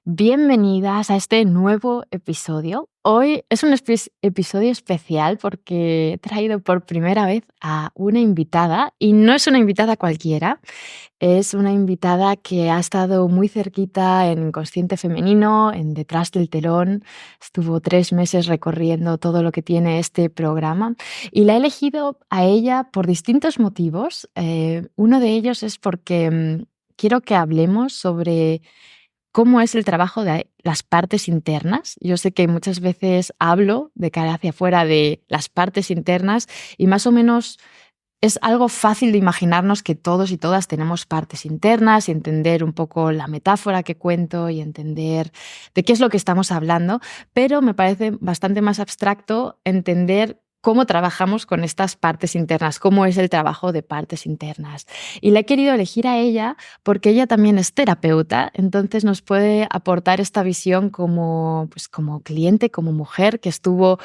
Bienvenidas a este nuevo episodio. Hoy es un episodio especial porque he traído por primera vez a una invitada y no es una invitada cualquiera, es una invitada que ha estado muy cerquita en Consciente Femenino, en Detrás del Telón. Estuvo 3 meses recorriendo todo lo que tiene este programa y la he elegido a ella por distintos motivos. Uno de ellos es porque quiero que hablemos sobre cómo es el trabajo de las partes internas. Yo sé que muchas veces hablo de cara hacia afuera de las partes internas y más o menos es algo fácil de imaginarnos que todos y todas tenemos partes internas y entender un poco la metáfora que cuento y entender de qué es lo que estamos hablando, pero me parece bastante más abstracto entender cómo trabajamos con estas partes internas, cómo es el trabajo de partes internas. Y la he querido elegir a ella porque ella también es terapeuta, entonces nos puede aportar esta visión como, pues, como cliente, como mujer que estuvo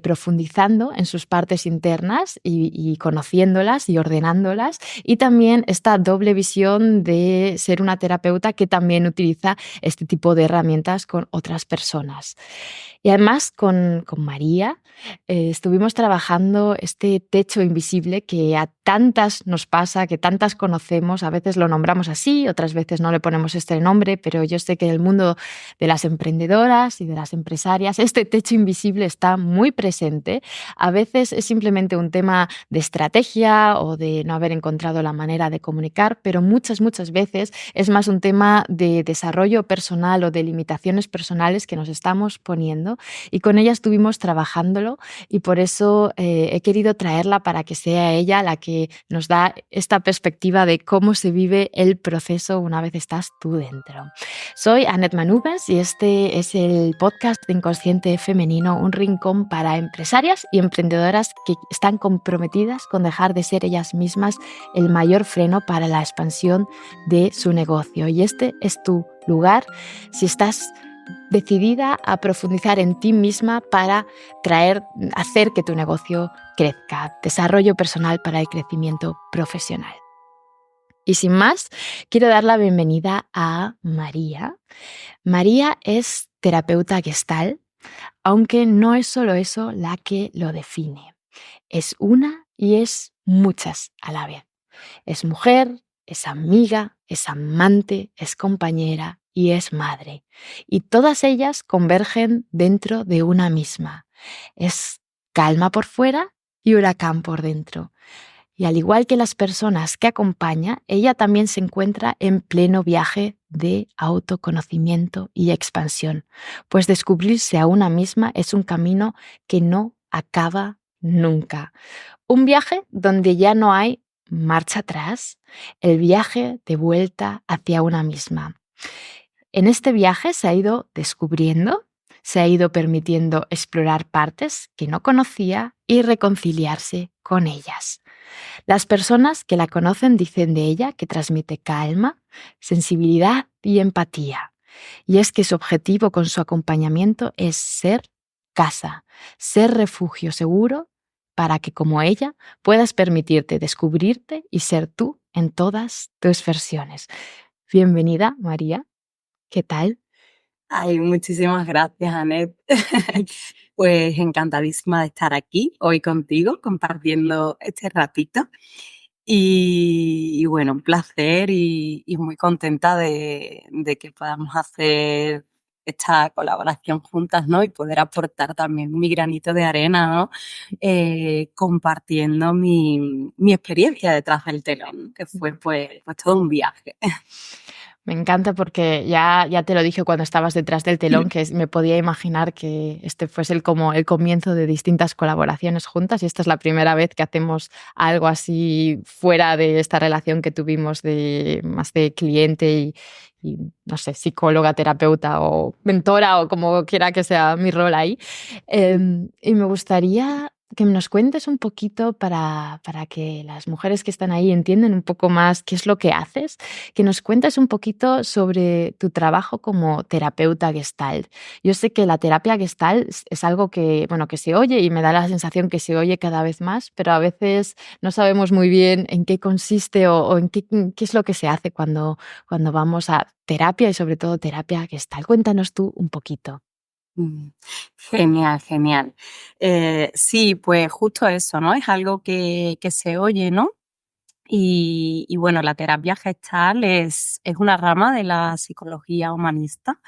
profundizando en sus partes internas y conociéndolas y ordenándolas, y también esta doble visión de ser una terapeuta que también utiliza este tipo de herramientas con otras personas. Y además con María estuvimos trabajando este techo invisible que a tantas nos pasa, que tantas conocemos, a veces lo nombramos así, otras veces no le ponemos este nombre, pero yo sé que en el mundo de las emprendedoras y de las empresarias este techo invisible está muy presente. A veces es simplemente un tema de estrategia o de no haber encontrado la manera de comunicar, pero muchas veces es más un tema de desarrollo personal o de limitaciones personales que nos estamos poniendo, y con ella estuvimos trabajándolo y por eso he querido traerla para que sea ella la que nos da esta perspectiva de cómo se vive el proceso una vez estás tú dentro. Soy Annette Manubas y este es el podcast de Inconsciente Femenino, un rincón para empresarias y emprendedoras que están comprometidas con dejar de ser ellas mismas el mayor freno para la expansión de su negocio. Y este es tu lugar si estás decidida a profundizar en ti misma para hacer que tu negocio crezca. Desarrollo personal para el crecimiento profesional. Y sin más, quiero dar la bienvenida a María. María es terapeuta Gestalt, aunque no es solo eso la que lo define. Es una y es muchas a la vez. Es mujer, es amiga, es amante, es compañera y es madre. Y todas ellas convergen dentro de una misma. Es calma por fuera y huracán por dentro. Y al igual que las personas que acompaña, ella también se encuentra en pleno viaje de autoconocimiento y expansión, pues descubrirse a una misma es un camino que no acaba nunca. Un viaje donde ya no hay marcha atrás, el viaje de vuelta hacia una misma. En este viaje se ha ido descubriendo, se ha ido permitiendo explorar partes que no conocía y reconciliarse con ellas. Las personas que la conocen dicen de ella que transmite calma, sensibilidad y empatía. Y es que su objetivo con su acompañamiento es ser casa, ser refugio seguro para que, como ella, puedas permitirte descubrirte y ser tú en todas tus versiones. Bienvenida, María. ¿Qué tal? Ay, muchísimas gracias, Anet. Pues encantadísima de estar aquí hoy contigo, compartiendo este ratito. Y bueno, un placer y muy contenta de que podamos hacer esta colaboración juntas, ¿no? Y poder aportar también mi granito de arena, ¿no? Compartiendo mi experiencia detrás del telón, que fue pues todo un viaje. Me encanta porque ya te lo dije cuando estabas detrás del telón, que me podía imaginar que este fuese como el comienzo de distintas colaboraciones juntas, y esta es la primera vez que hacemos algo así fuera de esta relación que tuvimos de más de cliente y no sé, psicóloga, terapeuta o mentora o como quiera que sea mi rol ahí. Y me gustaría que nos cuentes un poquito para que las mujeres que están ahí entiendan un poco más qué es lo que haces, que nos cuentes un poquito sobre tu trabajo como terapeuta Gestalt. Yo sé que la terapia Gestalt es algo que, bueno, que se oye y me da la sensación que se oye cada vez más, pero a veces no sabemos muy bien en qué consiste o en qué es lo que se hace cuando vamos a terapia y sobre todo terapia Gestalt. Cuéntanos tú un poquito. Mm, Genial, genial. Sí, pues justo eso, ¿no? Es algo que se oye, ¿no? Y bueno, la terapia gestal es una rama de la psicología humanista,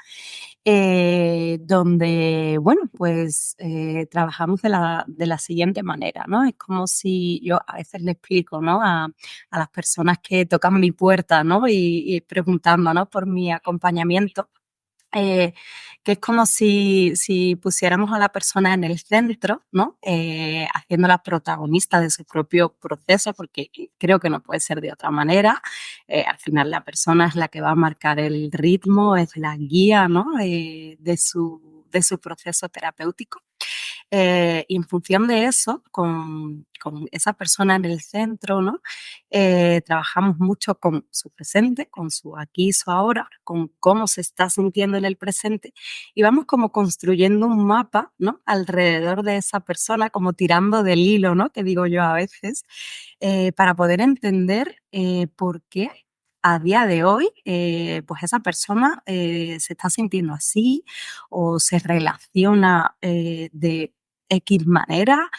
donde, bueno, pues trabajamos de la siguiente manera, ¿no? Es como si yo a veces le explico, ¿no? A las personas que tocan mi puerta, ¿no? Y preguntando, ¿no? Por mi acompañamiento. eh, que es como si pusiéramos a la persona en el centro, ¿no? Haciéndola protagonista de su propio proceso, porque creo que no puede ser de otra manera. Al final la persona es la que va a marcar el ritmo, es la guía, ¿no? De su proceso terapéutico. Y en función de eso, con esa persona en el centro, ¿no? Trabajamos mucho con su presente, con su aquí y su ahora, con cómo se está sintiendo en el presente, y vamos como construyendo un mapa, ¿no? Alrededor de esa persona, como tirando del hilo, ¿no? Que digo yo a veces, para poder entender por qué a día de hoy, pues esa persona se está sintiendo así o se relaciona de X manera,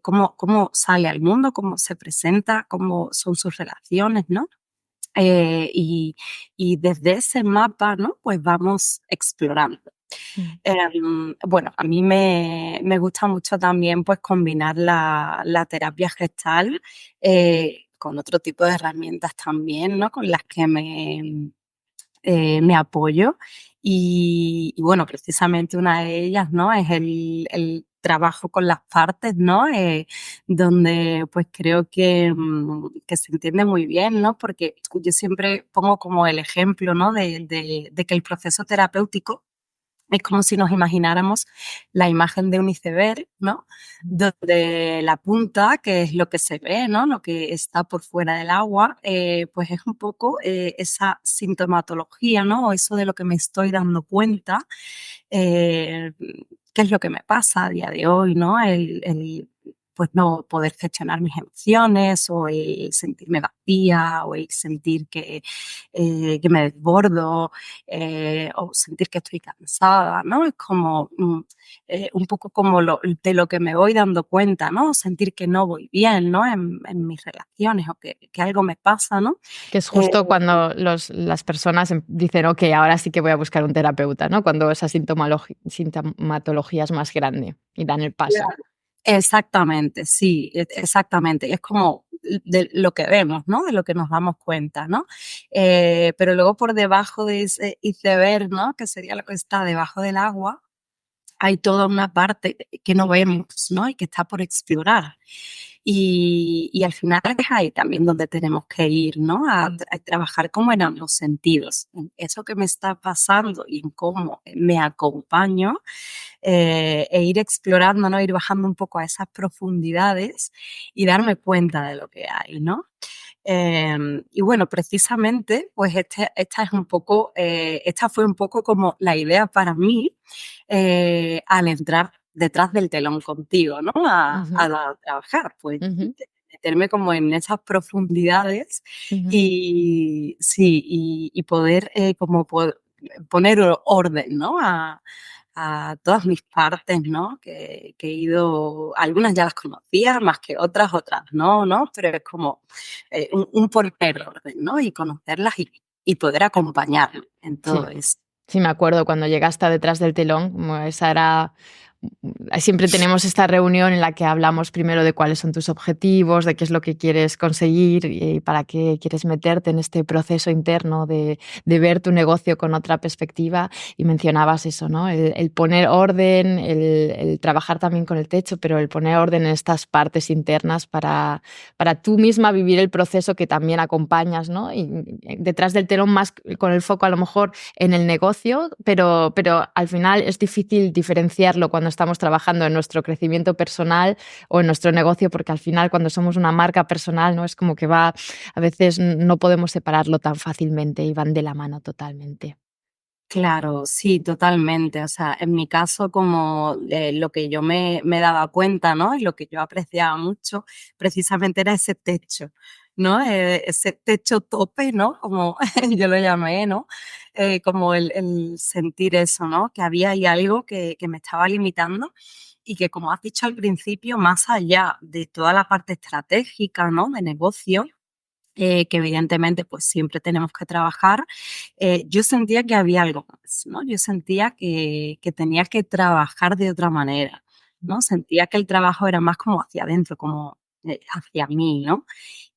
cómo sale al mundo, cómo se presenta, cómo son sus relaciones, ¿no? Eh, y, y desde ese mapa, ¿no? Pues vamos explorando. Mm. Bueno, a mí me gusta mucho también pues combinar la terapia gestal con otro tipo de herramientas también, ¿no? Con las que me apoyo. Y bueno, precisamente una de ellas, ¿no? Es el trabajo con las partes, ¿no? Donde pues creo que se entiende muy bien, ¿no? Porque yo siempre pongo como el ejemplo, ¿no? De que el proceso terapéutico es como si nos imagináramos la imagen de un iceberg, ¿no? Donde la punta, que es lo que se ve, ¿no? Lo que está por fuera del agua, pues es un poco esa sintomatología, ¿no? O eso de lo que me estoy dando cuenta, eh, qué es lo que me pasa a día de hoy, ¿no? Pues no poder gestionar mis emociones o el sentirme vacía o el sentir que me desbordo o sentir que estoy cansada, ¿no? Es como un poco como de lo que me voy dando cuenta, ¿no? Sentir que no voy bien, ¿no? En mis relaciones o que algo me pasa, ¿no? Que es Eh, justo cuando las personas dicen, ok, ahora sí que voy a buscar un terapeuta, ¿no? Cuando esa sintomatología es más grande y dan el paso. Exactamente, sí, exactamente. Es como de lo que vemos, ¿no? De lo que nos damos cuenta, ¿no? Pero luego por debajo de ese iceberg, ¿no? Que sería lo que está debajo del agua, hay toda una parte que no vemos, ¿no? Y que está por explorar. Y al final es ahí también donde tenemos que ir, ¿no? A trabajar como en ambos sentidos, en eso que me está pasando y en cómo me acompaño e ir explorando, ¿no? Ir bajando un poco a esas profundidades y darme cuenta de lo que hay, ¿no? Y bueno, precisamente, pues esta fue un poco como la idea para mí al entrar detrás del telón contigo, ¿no? Ujú, A trabajar, pues ujú, meterme como en esas profundidades ujú. y sí, y poder poner orden, ¿no? A todas mis partes, ¿no? Que he ido, algunas ya las conocía más que otras, otras no, ¿no? Pero es como un poner orden, ¿no? Y conocerlas y poder acompañarme en todo Sí. eso. Sí, me acuerdo cuando llegaste a detrás del telón, como esa era siempre tenemos esta reunión en la que hablamos primero de cuáles son tus objetivos, de qué es lo que quieres conseguir y para qué quieres meterte en este proceso interno de ver tu negocio con otra perspectiva. Y mencionabas eso, ¿no? El poner orden, el trabajar también con el techo, pero el poner orden en estas partes internas para tú misma vivir el proceso que también acompañas, ¿no? Y detrás del telón más con el foco a lo mejor en el negocio, pero al final es difícil diferenciarlo cuando cuando estamos trabajando en nuestro crecimiento personal o en nuestro negocio, porque al final cuando somos una marca personal, ¿no? Es como que va, a veces no podemos separarlo tan fácilmente y van de la mano totalmente. Claro, sí, totalmente. O sea, en mi caso, como lo que yo me daba cuenta, ¿no? Y lo que yo apreciaba mucho, precisamente era ese techo, ¿no? Ese techo tope, ¿no? Como yo lo llamé, ¿no? Como el sentir eso, ¿no? Que había ahí algo que me estaba limitando y que, como has dicho al principio, más allá de toda la parte estratégica, ¿no? De negocio, que evidentemente pues siempre tenemos que trabajar, yo sentía que había algo más, ¿no? Yo sentía que tenía que trabajar de otra manera, ¿no? Sentía que el trabajo era más como hacia adentro, como hacia mí, ¿no?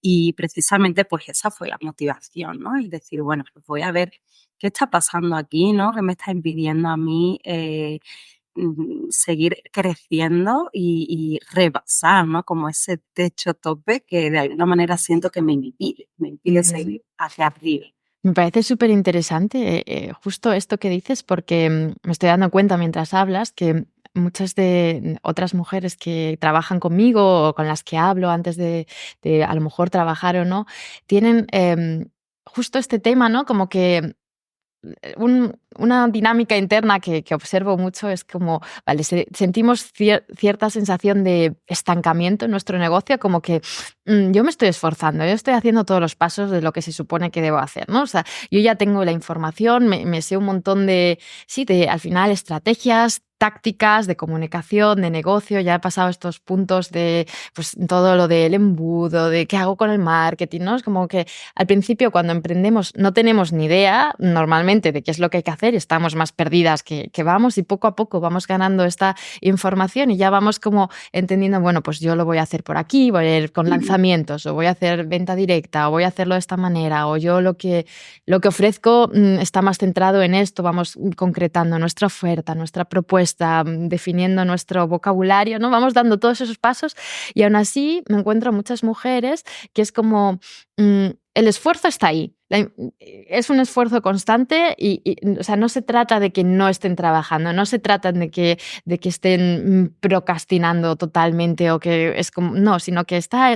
Y precisamente pues esa fue la motivación, ¿no? El decir, bueno, pues voy a ver qué está pasando aquí, ¿no? ¿Qué me está impidiendo a mí seguir creciendo y rebasar, ¿no? Como ese techo tope que de alguna manera siento que me impide Ujú. seguir hacia arriba. Me parece superinteresante, justo esto que dices, porque, me estoy dando cuenta mientras hablas que muchas de otras mujeres que trabajan conmigo o con las que hablo antes de a lo mejor trabajar o no, tienen, justo este tema, ¿no? Como que una dinámica interna que observo mucho es como, vale, sentimos cierta sensación de estancamiento en nuestro negocio, como que yo me estoy esforzando, yo estoy haciendo todos los pasos de lo que se supone que debo hacer, ¿no? O sea, yo ya tengo la información, me sé un montón de, sí, de al final estrategias, tácticas de comunicación, de negocio, ya he pasado estos puntos de pues todo lo del embudo, de qué hago con el marketing, ¿no? Es como que al principio, cuando emprendemos, no tenemos ni idea normalmente de qué es lo que hay que hacer, estamos más perdidas que vamos y poco a poco vamos ganando esta información y ya vamos como entendiendo, bueno, pues yo lo voy a hacer por aquí, voy a ir con lanzamientos o voy a hacer venta directa o voy a hacerlo de esta manera o yo lo que ofrezco está más centrado en esto, vamos concretando nuestra oferta, nuestra propuesta, definiendo nuestro vocabulario, ¿no? Vamos dando todos esos pasos y aún así me encuentro muchas mujeres que es como el esfuerzo está ahí. Es un esfuerzo constante y, o sea, no se trata de que no estén trabajando, no se trata de que estén procrastinando totalmente o que es como, no, sino que está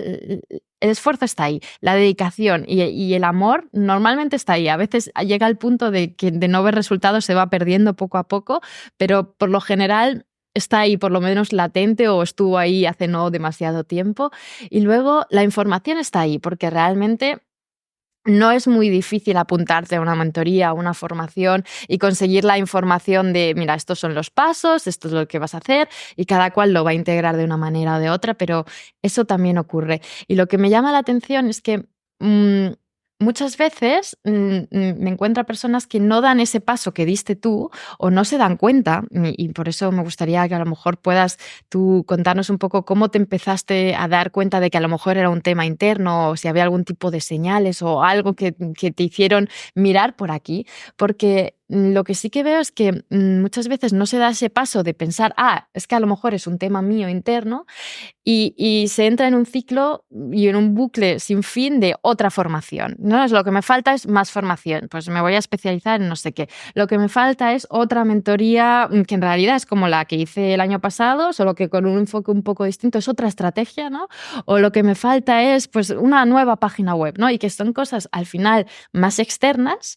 el esfuerzo está ahí, la dedicación y el amor normalmente está ahí. A veces llega al punto de que de no ver resultados se va perdiendo poco a poco, pero por lo general está ahí, por lo menos latente o estuvo ahí hace no demasiado tiempo. Y luego la información está ahí, porque realmente no es muy difícil apuntarte a una mentoría, a una formación y conseguir la información de, mira, estos son los pasos, esto es lo que vas a hacer y cada cual lo va a integrar de una manera o de otra, pero eso también ocurre. Y lo que me llama la atención es que muchas veces me encuentro a personas que no dan ese paso que diste tú o no se dan cuenta y por eso me gustaría que a lo mejor puedas tú contarnos un poco cómo te empezaste a dar cuenta de que a lo mejor era un tema interno o si había algún tipo de señales o algo que te hicieron mirar por aquí, porque lo que sí que veo es que muchas veces no se da ese paso de pensar, es que a lo mejor es un tema mío interno y se entra en un ciclo y en un bucle sin fin de otra formación, ¿no? Es lo que me falta es más formación, pues me voy a especializar en no sé qué. Lo que me falta es otra mentoría, que en realidad es como la que hice el año pasado, solo que con un enfoque un poco distinto, es otra estrategia, ¿no? O lo que me falta es, pues, una nueva página web, ¿no? Y que son cosas, al final, más externas,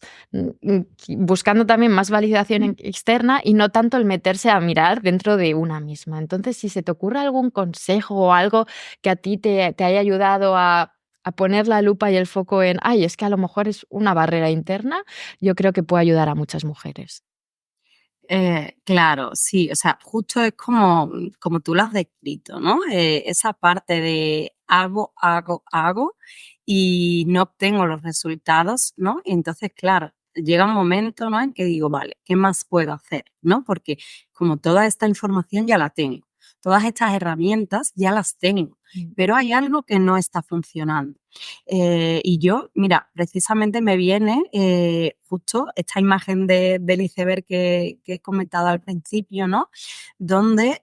buscando también más validación externa y no tanto el meterse a mirar dentro de una misma. Entonces, si se te ocurre algún consejo o algo que a ti te haya ayudado a poner la lupa y el foco en, ay, es que a lo mejor es una barrera interna, yo creo que puede ayudar a muchas mujeres. Claro, sí, o sea, justo es como tú lo has descrito, ¿no? Esa parte de hago y no obtengo los resultados, ¿no? Y entonces, claro, llega un momento, ¿no? En que digo, vale, ¿qué más puedo hacer? ¿No? Porque como toda esta información ya la tengo, todas estas herramientas ya las tengo, Mm. pero hay algo que no está funcionando. Y yo, mira, precisamente me viene justo esta imagen del iceberg que he comentado al principio, ¿no? Donde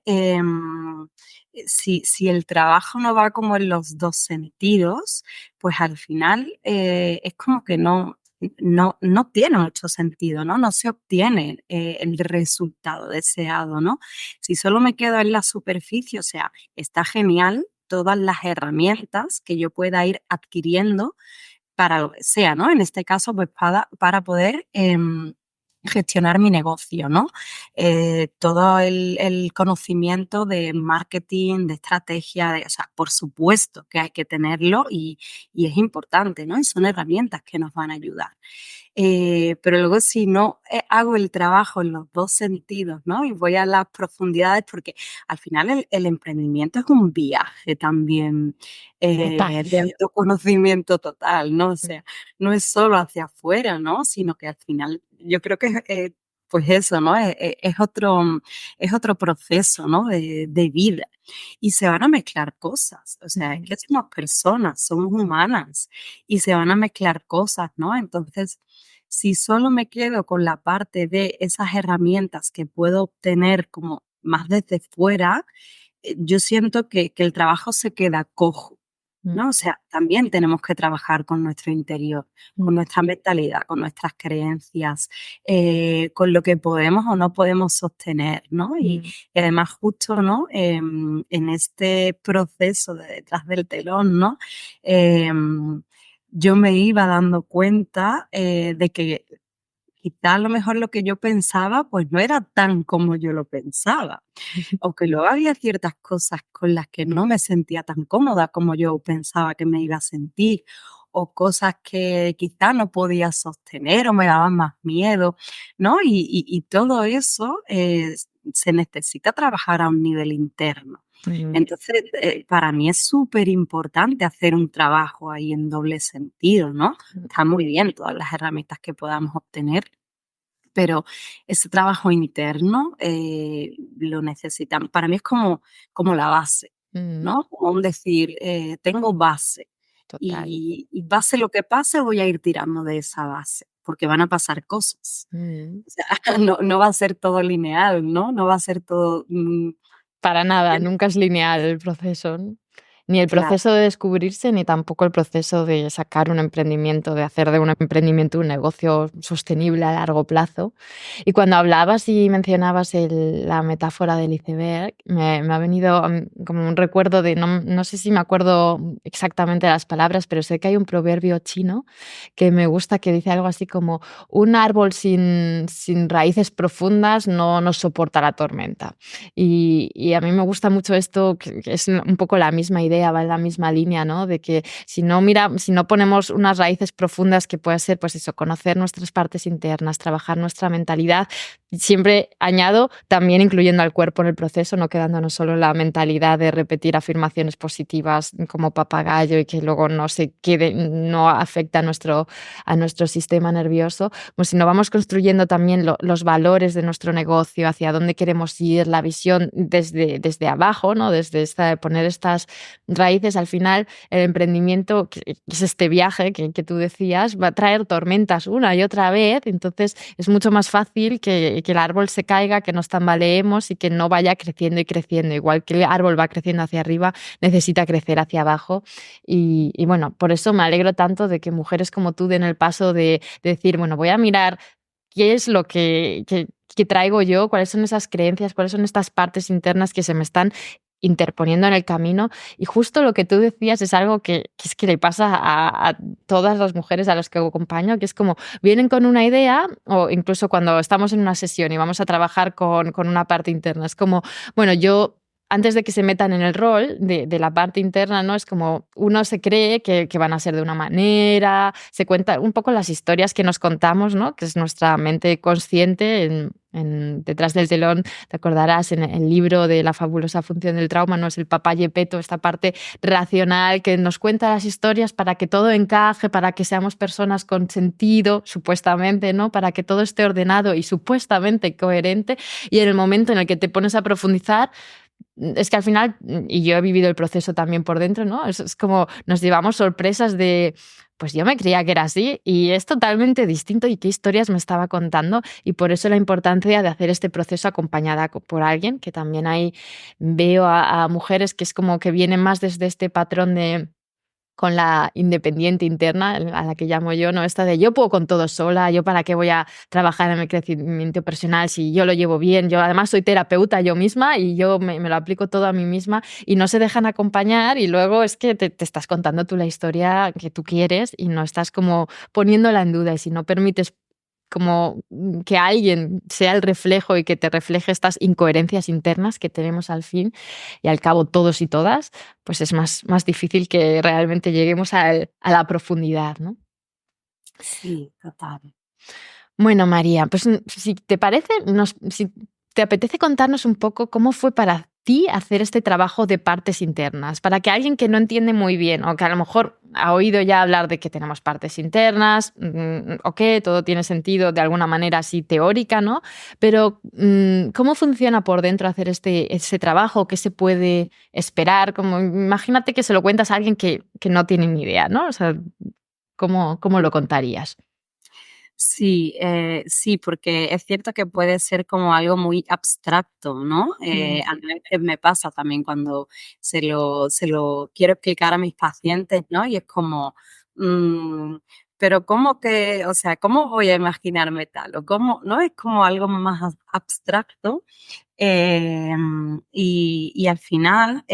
si el trabajo no va como en los dos sentidos, pues al final es como que no. no tiene mucho sentido, ¿no? No se obtiene el resultado deseado, ¿no? Si solo me quedo en la superficie, o sea, está genial todas las herramientas que yo pueda ir adquiriendo para lo que sea, ¿no? En este caso, pues para poder gestionar mi negocio, ¿no? Todo el conocimiento de marketing, de estrategia, o sea, por supuesto que hay que tenerlo y es importante, ¿no? Y son herramientas que nos van a ayudar. Pero luego si no hago el trabajo en los dos sentidos, ¿no? Y voy a las profundidades, porque al final el emprendimiento es un viaje también Total. de autoconocimiento total, ¿no? O sea, no es solo hacia afuera, ¿no? Sino que al final yo creo que pues eso, ¿no? Es otro proceso, ¿no? De vida. Y se van a mezclar cosas, o sea, es que somos personas, somos humanas y se van a mezclar cosas, ¿no? Entonces, si solo me quedo con la parte de esas herramientas que puedo obtener como más desde fuera, yo siento que el trabajo se queda cojo, Mm, ¿no? O sea, también tenemos que trabajar con nuestro interior, mm, con nuestra mentalidad, con nuestras creencias, con lo que podemos o no podemos sostener, ¿no? mm, Y además justo, ¿no? En este proceso de detrás del telón, ¿no? Yo me iba dando cuenta de que quizá a lo mejor lo que yo pensaba, pues no era tan como yo lo pensaba. O que luego había ciertas cosas con las que no me sentía tan cómoda como yo pensaba que me iba a sentir, o cosas que quizá no podía sostener o me daban más miedo, ¿no? Y todo eso se necesita trabajar a un nivel interno. mm, Entonces, para mí es súper importante hacer un trabajo ahí en doble sentido, ¿no? mm, Está muy bien todas las herramientas que podamos obtener, pero ese trabajo interno, lo necesitamos. Para mí es como la base, mm, ¿no? Como un decir, tengo base total. y pase lo que pase, voy a ir tirando de esa base, porque van a pasar cosas. Mm. O sea, no va a ser todo lineal, ¿no? No va a ser todo, Para nada, nunca es lineal el proceso, ¿no? Ni el claro. proceso de descubrirse, ni tampoco el proceso de sacar un emprendimiento, de hacer de un emprendimiento un negocio sostenible a largo plazo. Y cuando hablabas y mencionabas la metáfora del iceberg, me ha venido como un recuerdo de, no sé si me acuerdo exactamente las palabras, pero sé que hay un proverbio chino que me gusta, que dice algo así como, un árbol sin raíces profundas no soporta la tormenta. Y a mí me gusta mucho esto, que es un poco la misma idea, va en la misma línea, ¿no? De que si no ponemos unas raíces profundas, que puede ser, pues eso, conocer nuestras partes internas, trabajar nuestra mentalidad, siempre añado, también incluyendo al cuerpo en el proceso, no quedándonos solo en la mentalidad de repetir afirmaciones positivas como papagayo y que luego no se quede, no afecta a nuestro sistema nervioso, pues si no vamos construyendo también los valores de nuestro negocio, hacia dónde queremos ir, la visión desde abajo, ¿no? Desde poner estas raíces, al final el emprendimiento, que es este viaje que tú decías, va a traer tormentas una y otra vez, entonces es mucho más fácil que el árbol se caiga, que nos tambaleemos y que no vaya creciendo y creciendo. Igual que el árbol va creciendo hacia arriba, necesita crecer hacia abajo. Y bueno, por eso me alegro tanto de que mujeres como tú den el paso de decir, bueno, voy a mirar qué es lo que traigo yo, cuáles son esas creencias, cuáles son estas partes internas que se me están interponiendo en el camino. Y justo lo que tú decías es algo que es que le pasa a todas las mujeres a las que acompaño, que es como vienen con una idea, o incluso cuando estamos en una sesión y vamos a trabajar con una parte interna, es como, bueno, yo antes de que se metan en el rol de la parte interna, ¿no? Es como uno se cree que van a ser de una manera, se cuenta un poco las historias que nos contamos, ¿no? Que es nuestra mente consciente detrás del telón. Te acordarás en el libro de La fabulosa función del trauma, ¿no? Es el papá Gepetto, esta parte racional que nos cuenta las historias para que todo encaje, para que seamos personas con sentido, supuestamente, ¿no? Para que todo esté ordenado y supuestamente coherente. Y en el momento en el que te pones a profundizar, es que al final, y yo he vivido el proceso también por dentro, ¿no? Es como nos llevamos sorpresas de, pues yo me creía que era así y es totalmente distinto y qué historias me estaba contando, y por eso la importancia de hacer este proceso acompañada por alguien, que también ahí veo a mujeres que es como que vienen más desde este patrón con la independiente interna, a la que llamo yo, ¿no? Esta de yo puedo con todo sola, yo para qué voy a trabajar en mi crecimiento personal si yo lo llevo bien, yo además soy terapeuta yo misma y yo me lo aplico todo a mí misma y no se dejan acompañar y luego es que te estás contando tú la historia que tú quieres y no estás como poniéndola en duda y si no permites como que alguien sea el reflejo y que te refleje estas incoherencias internas que tenemos al fin y al cabo todos y todas, pues es más difícil que realmente lleguemos a la profundidad, ¿no? Sí, total. Bueno, María, pues si te parece, si te apetece contarnos un poco cómo fue para ti hacer este trabajo de partes internas, para que alguien que no entiende muy bien o que a lo mejor ha oído ya hablar de que tenemos partes internas, ok, todo tiene sentido de alguna manera así teórica, ¿no? Pero ¿cómo funciona por dentro hacer ese trabajo? ¿Qué se puede esperar? Como, imagínate que se lo cuentas a alguien que no tiene ni idea, ¿no? O sea, ¿cómo lo contarías? Sí, sí, porque es cierto que puede ser como algo muy abstracto, ¿no? Mm. A mí me pasa también cuando se lo quiero explicar a mis pacientes, ¿no? Y es como, mm, pero ¿cómo que, o sea, cómo voy a imaginarme tal? O cómo, ¿no? Es como algo más abstracto. Y al final,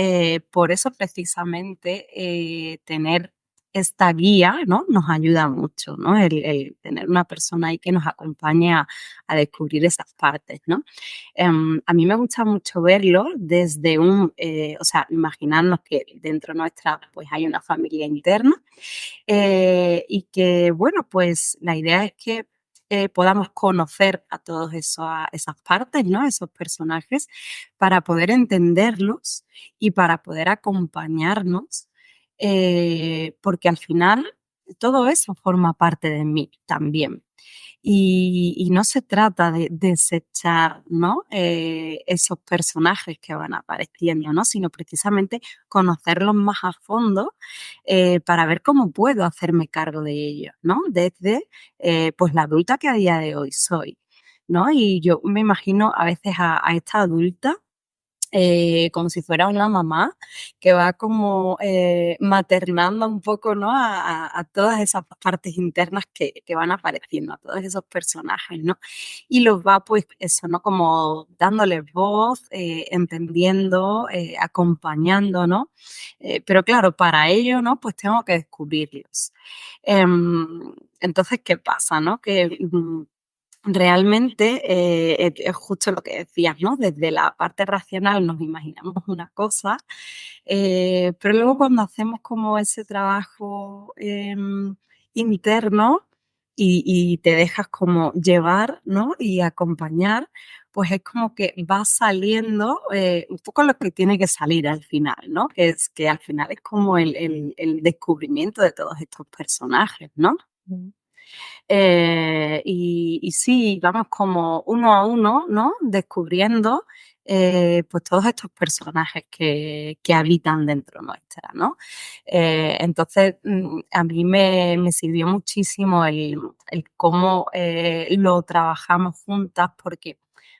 por eso precisamente tener esta guía, ¿no? Nos ayuda mucho, ¿no? El tener una persona ahí que nos acompañe a descubrir esas partes, ¿no? A mí me gusta mucho verlo desde o sea, imaginarnos que dentro nuestra pues hay una familia interna y que, bueno, pues la idea es que podamos conocer a todas esas partes, ¿no? Esos personajes, para poder entenderlos y para poder acompañarnos, porque al final todo eso forma parte de mí también. Y no se trata de desechar, ¿no? Esos personajes que van apareciendo, ¿no? Sino precisamente conocerlos más a fondo para ver cómo puedo hacerme cargo de ellos, ¿no? Desde pues la adulta que a día de hoy soy, ¿no? Y yo me imagino a veces a esta adulta como si fuera una mamá que va como maternando un poco, ¿no? A todas esas partes internas que van apareciendo, a todos esos personajes, ¿no? Y los va, pues, eso, ¿no? Como dándoles voz, entendiendo, acompañando, ¿no? Pero claro, para ello, ¿no? Pues tengo que descubrirlos. Entonces, ¿qué pasa, no? Que realmente, es justo lo que decías, ¿no? Desde la parte racional nos imaginamos una cosa, pero luego cuando hacemos como ese trabajo, interno y te dejas como llevar, ¿no? Y acompañar, pues es como que va saliendo, un poco lo que tiene que salir al final, ¿no? Que al final es como el descubrimiento de todos estos personajes, ¿no? Y sí, vamos como uno a uno, ¿no? Descubriendo pues todos estos personajes que habitan dentro nuestra, ¿no? Entonces, a mí me sirvió muchísimo el cómo lo trabajamos juntas porque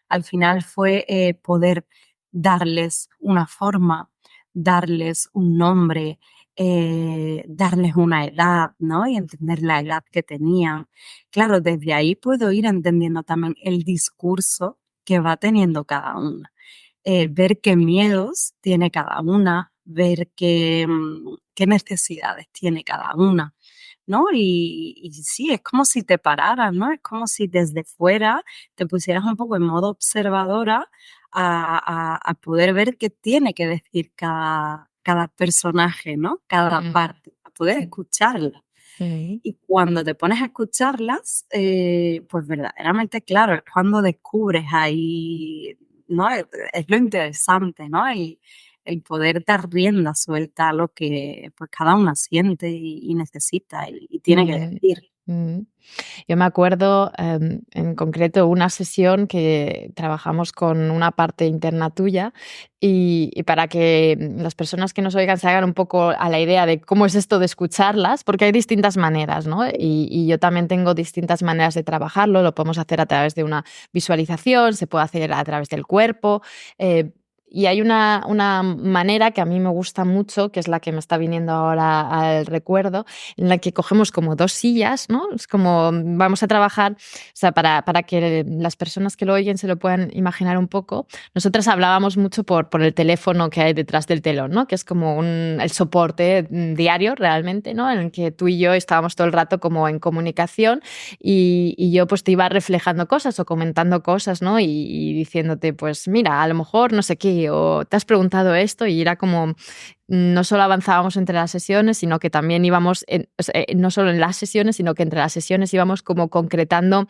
al final fue poder darles una forma, darles un nombre, darles una edad, ¿no? Y entender la edad que tenían. Claro, desde ahí puedo ir entendiendo también el discurso que va teniendo cada una. Ver qué miedos tiene cada una, ver qué necesidades tiene cada una, ¿no? Y sí, es como si te pararas, ¿no? Es como si desde fuera te pusieras un poco en modo observadora a poder ver qué tiene que decir cada personaje, ¿no? Cada Mm. parte, a poder escucharla. Mm. Y cuando te pones a escucharlas, pues verdaderamente, claro, es cuando descubres ahí, ¿no? Es lo interesante, ¿no? El poder dar rienda suelta a lo que pues cada una siente y necesita y tiene que Mm. decir. Mm. Yo me acuerdo, en concreto, una sesión que trabajamos con una parte interna tuya y para que las personas que nos oigan se hagan un poco a la idea de cómo es esto de escucharlas, porque hay distintas maneras, ¿no? Y yo también tengo distintas maneras de trabajarlo, lo podemos hacer a través de una visualización, se puede hacer a través del cuerpo, y hay una manera que a mí me gusta mucho, que es la que me está viniendo ahora al recuerdo, en la que cogemos como 2 sillas, ¿no? Es como vamos a trabajar, o sea, para que las personas que lo oyen se lo puedan imaginar un poco. Nosotras hablábamos mucho por el teléfono que hay detrás del telón, ¿no? Que es como el soporte diario realmente, ¿no? En el que tú y yo estábamos todo el rato como en comunicación y yo pues te iba reflejando cosas o comentando cosas, ¿no? Y diciéndote, pues mira, a lo mejor no sé qué, o te has preguntado esto y era como no solo avanzábamos entre las sesiones, sino que también íbamos, o sea, no solo en las sesiones, sino que entre las sesiones íbamos como concretando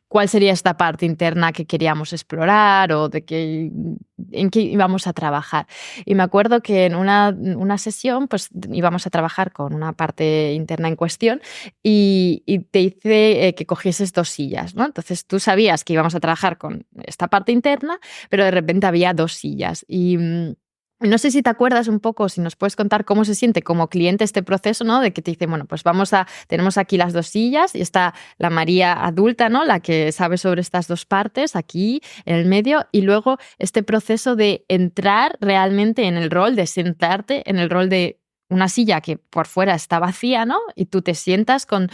cuál sería esta parte interna que queríamos explorar o en qué íbamos a trabajar. Y me acuerdo que en una sesión pues íbamos a trabajar con una parte interna en cuestión y te hice que cogieses 2 sillas, ¿no? Entonces tú sabías que íbamos a trabajar con esta parte interna, pero de repente había 2 sillas no sé si te acuerdas un poco, si nos puedes contar cómo se siente como cliente este proceso, ¿no? De que te dice, bueno, pues tenemos aquí las 2 sillas y está la María adulta, ¿no? La que sabe sobre estas 2 partes aquí en el medio y luego este proceso de entrar realmente en el rol, de sentarte en el rol de una silla que por fuera está vacía, ¿no? Y tú te sientas con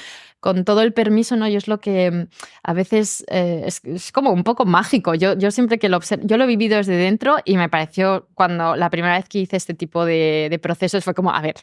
todo el permiso, ¿no? Y es lo que a veces es como un poco mágico. Yo siempre que lo observo, yo lo he vivido desde dentro y me pareció cuando la primera vez que hice este tipo de procesos fue como, a ver,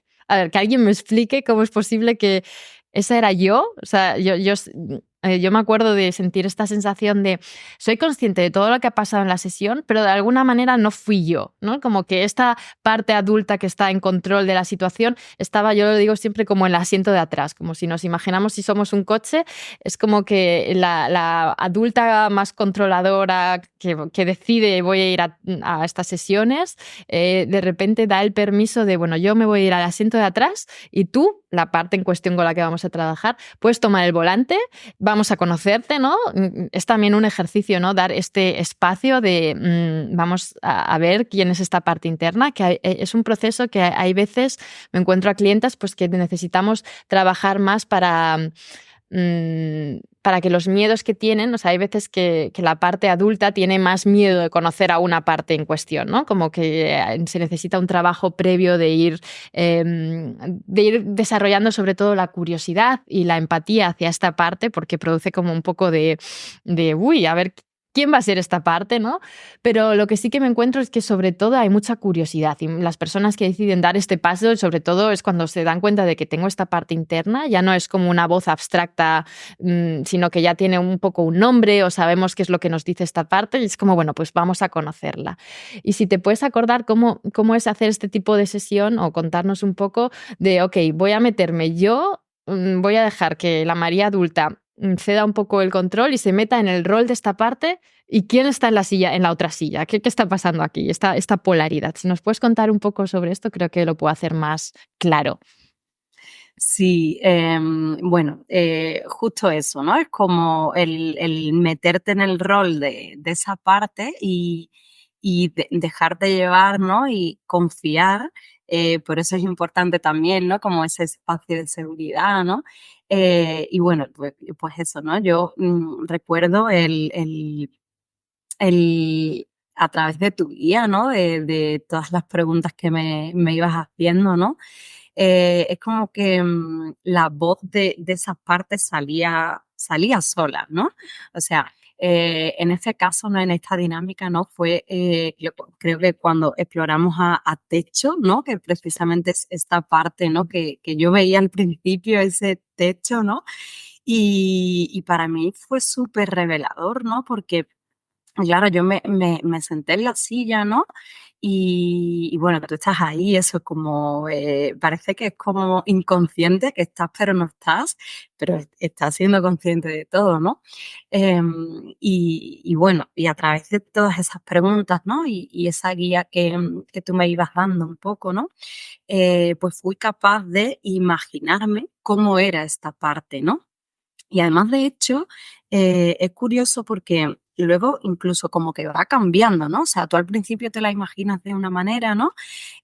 que alguien me explique cómo es posible que esa era yo. O sea, yo me acuerdo de sentir esta sensación de soy consciente de todo lo que ha pasado en la sesión, pero de alguna manera no fui yo, ¿no? Como que esta parte adulta que está en control de la situación estaba, yo lo digo siempre, como en el asiento de atrás, como si nos imaginamos si somos un coche, es como que la adulta más controladora que decide voy a ir a estas sesiones, de repente da el permiso de, bueno, yo me voy a ir al asiento de atrás y tú, la parte en cuestión con la que vamos a trabajar, puedes tomar el volante, vamos a conocerte, ¿no? Es también un ejercicio, ¿no? Dar este espacio de vamos a ver quién es esta parte interna, que es un proceso que hay veces me encuentro a clientas pues que necesitamos trabajar más para que los miedos que tienen, o sea, hay veces que la parte adulta tiene más miedo de conocer a una parte en cuestión, ¿no? Como que se necesita un trabajo previo de ir desarrollando sobre todo la curiosidad y la empatía hacia esta parte, porque produce como un poco uy, a ver quién va a ser esta parte, ¿no? Pero lo que sí que me encuentro es que sobre todo hay mucha curiosidad y las personas que deciden dar este paso, sobre todo es cuando se dan cuenta de que tengo esta parte interna, ya no es como una voz abstracta, sino que ya tiene un poco un nombre o sabemos qué es lo que nos dice esta parte y es como, bueno, pues vamos a conocerla. Y si te puedes acordar cómo es hacer este tipo de sesión o contarnos un poco de, ok, voy a meterme yo, voy a dejar que la María adulta ceda un poco el control y se meta en el rol de esta parte. ¿Y quién está en la silla, en la otra silla? ¿Qué está pasando aquí? Esta polaridad. Si nos puedes contar un poco sobre esto, creo que lo puedo hacer más claro. Sí, bueno, justo eso, ¿no? Es como el meterte en el rol de esa parte y dejarte llevar, ¿no? Y confiar. Por eso es importante también, ¿no? Como ese espacio de seguridad, ¿no? Y bueno, pues eso, ¿no? Yo recuerdo el, a través de tu guía, ¿no? De todas las preguntas que me ibas haciendo, ¿no? Es como que la voz de esas partes salía sola, ¿no? O sea, en este caso, ¿no? En esta dinámica, ¿no? Fue, yo creo que cuando exploramos a techo, ¿no? Que precisamente es esta parte, ¿no? Que yo veía al principio, ese techo, ¿no? Y para mí fue súper revelador, ¿no? Porque claro, yo me senté en la silla, ¿no? Y bueno, tú estás ahí, eso es como, parece que es como inconsciente, que estás pero no estás, pero estás siendo consciente de todo, ¿no? Y bueno, y a través de todas esas preguntas, ¿no? Y esa guía que tú me ibas dando un poco, ¿no? Pues fui capaz de imaginarme cómo era esta parte, ¿no? Y además, de hecho, es curioso porque y luego incluso como que va cambiando, ¿no? O sea, tú al principio te la imaginas de una manera, ¿no?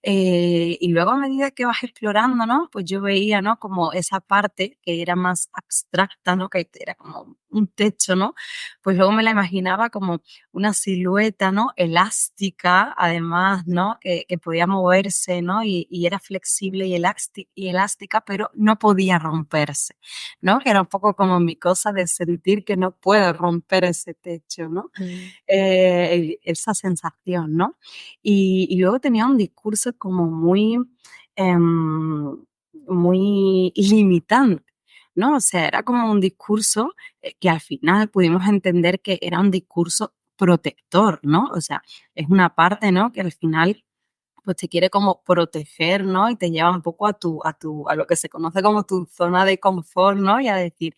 Y luego a medida que vas explorando, ¿no? Pues yo veía, ¿no? Como esa parte que era más abstracta, ¿no? Que era como un techo, ¿no? Pues luego me la imaginaba como una silueta, ¿no? Elástica, además, ¿no? Que podía moverse, ¿no? Y era flexible y elástica, pero no podía romperse, ¿no? Que era un poco como mi cosa de sentir que no puedo romper ese techo, ¿no? Mm. Esa sensación, ¿no? Y luego tenía un discurso como em, muy limitante, ¿no? O sea, era como un discurso que al final pudimos entender que era un discurso protector, ¿no? O sea, es una parte, ¿no? Que al final pues te quiere como proteger, ¿no? Y te lleva un poco a lo que se conoce como tu zona de confort, ¿no? Y a decir,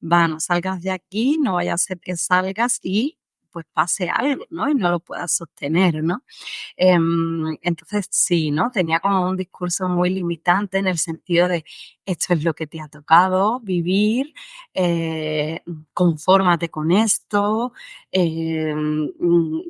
va, no salgas de aquí, no vaya a ser que salgas y pues pase algo, ¿no? Y no lo puedas sostener, ¿no? Entonces sí, ¿no? Tenía como un discurso muy limitante en el sentido de esto es lo que te ha tocado vivir, confórmate con esto, o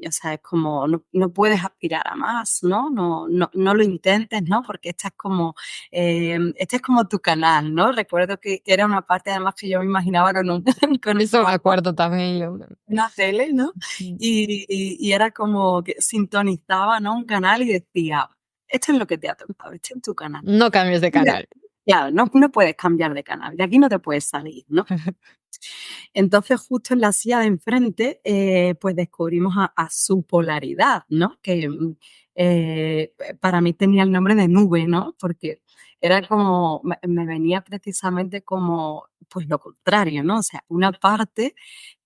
sea, es como no puedes aspirar a más, ¿no? No lo intentes, ¿no? Porque este es como tu canal, ¿no? Recuerdo que era una parte además que yo me imaginaba con un, con Eso me acuerdo también yo. una tele, ¿no? Mm. Y era como que sintonizaba, ¿no? Un canal y decía, esto es lo que te ha tocado, este es tu canal. No cambies de Mira, canal. claro, no puedes cambiar de canal, de aquí no te puedes salir, ¿no? Entonces, justo en la silla de enfrente, pues descubrimos a su polaridad, ¿no? Que para mí tenía el nombre de nube, ¿no? Porque era como, me venía precisamente como, pues lo contrario, ¿no? O sea, una parte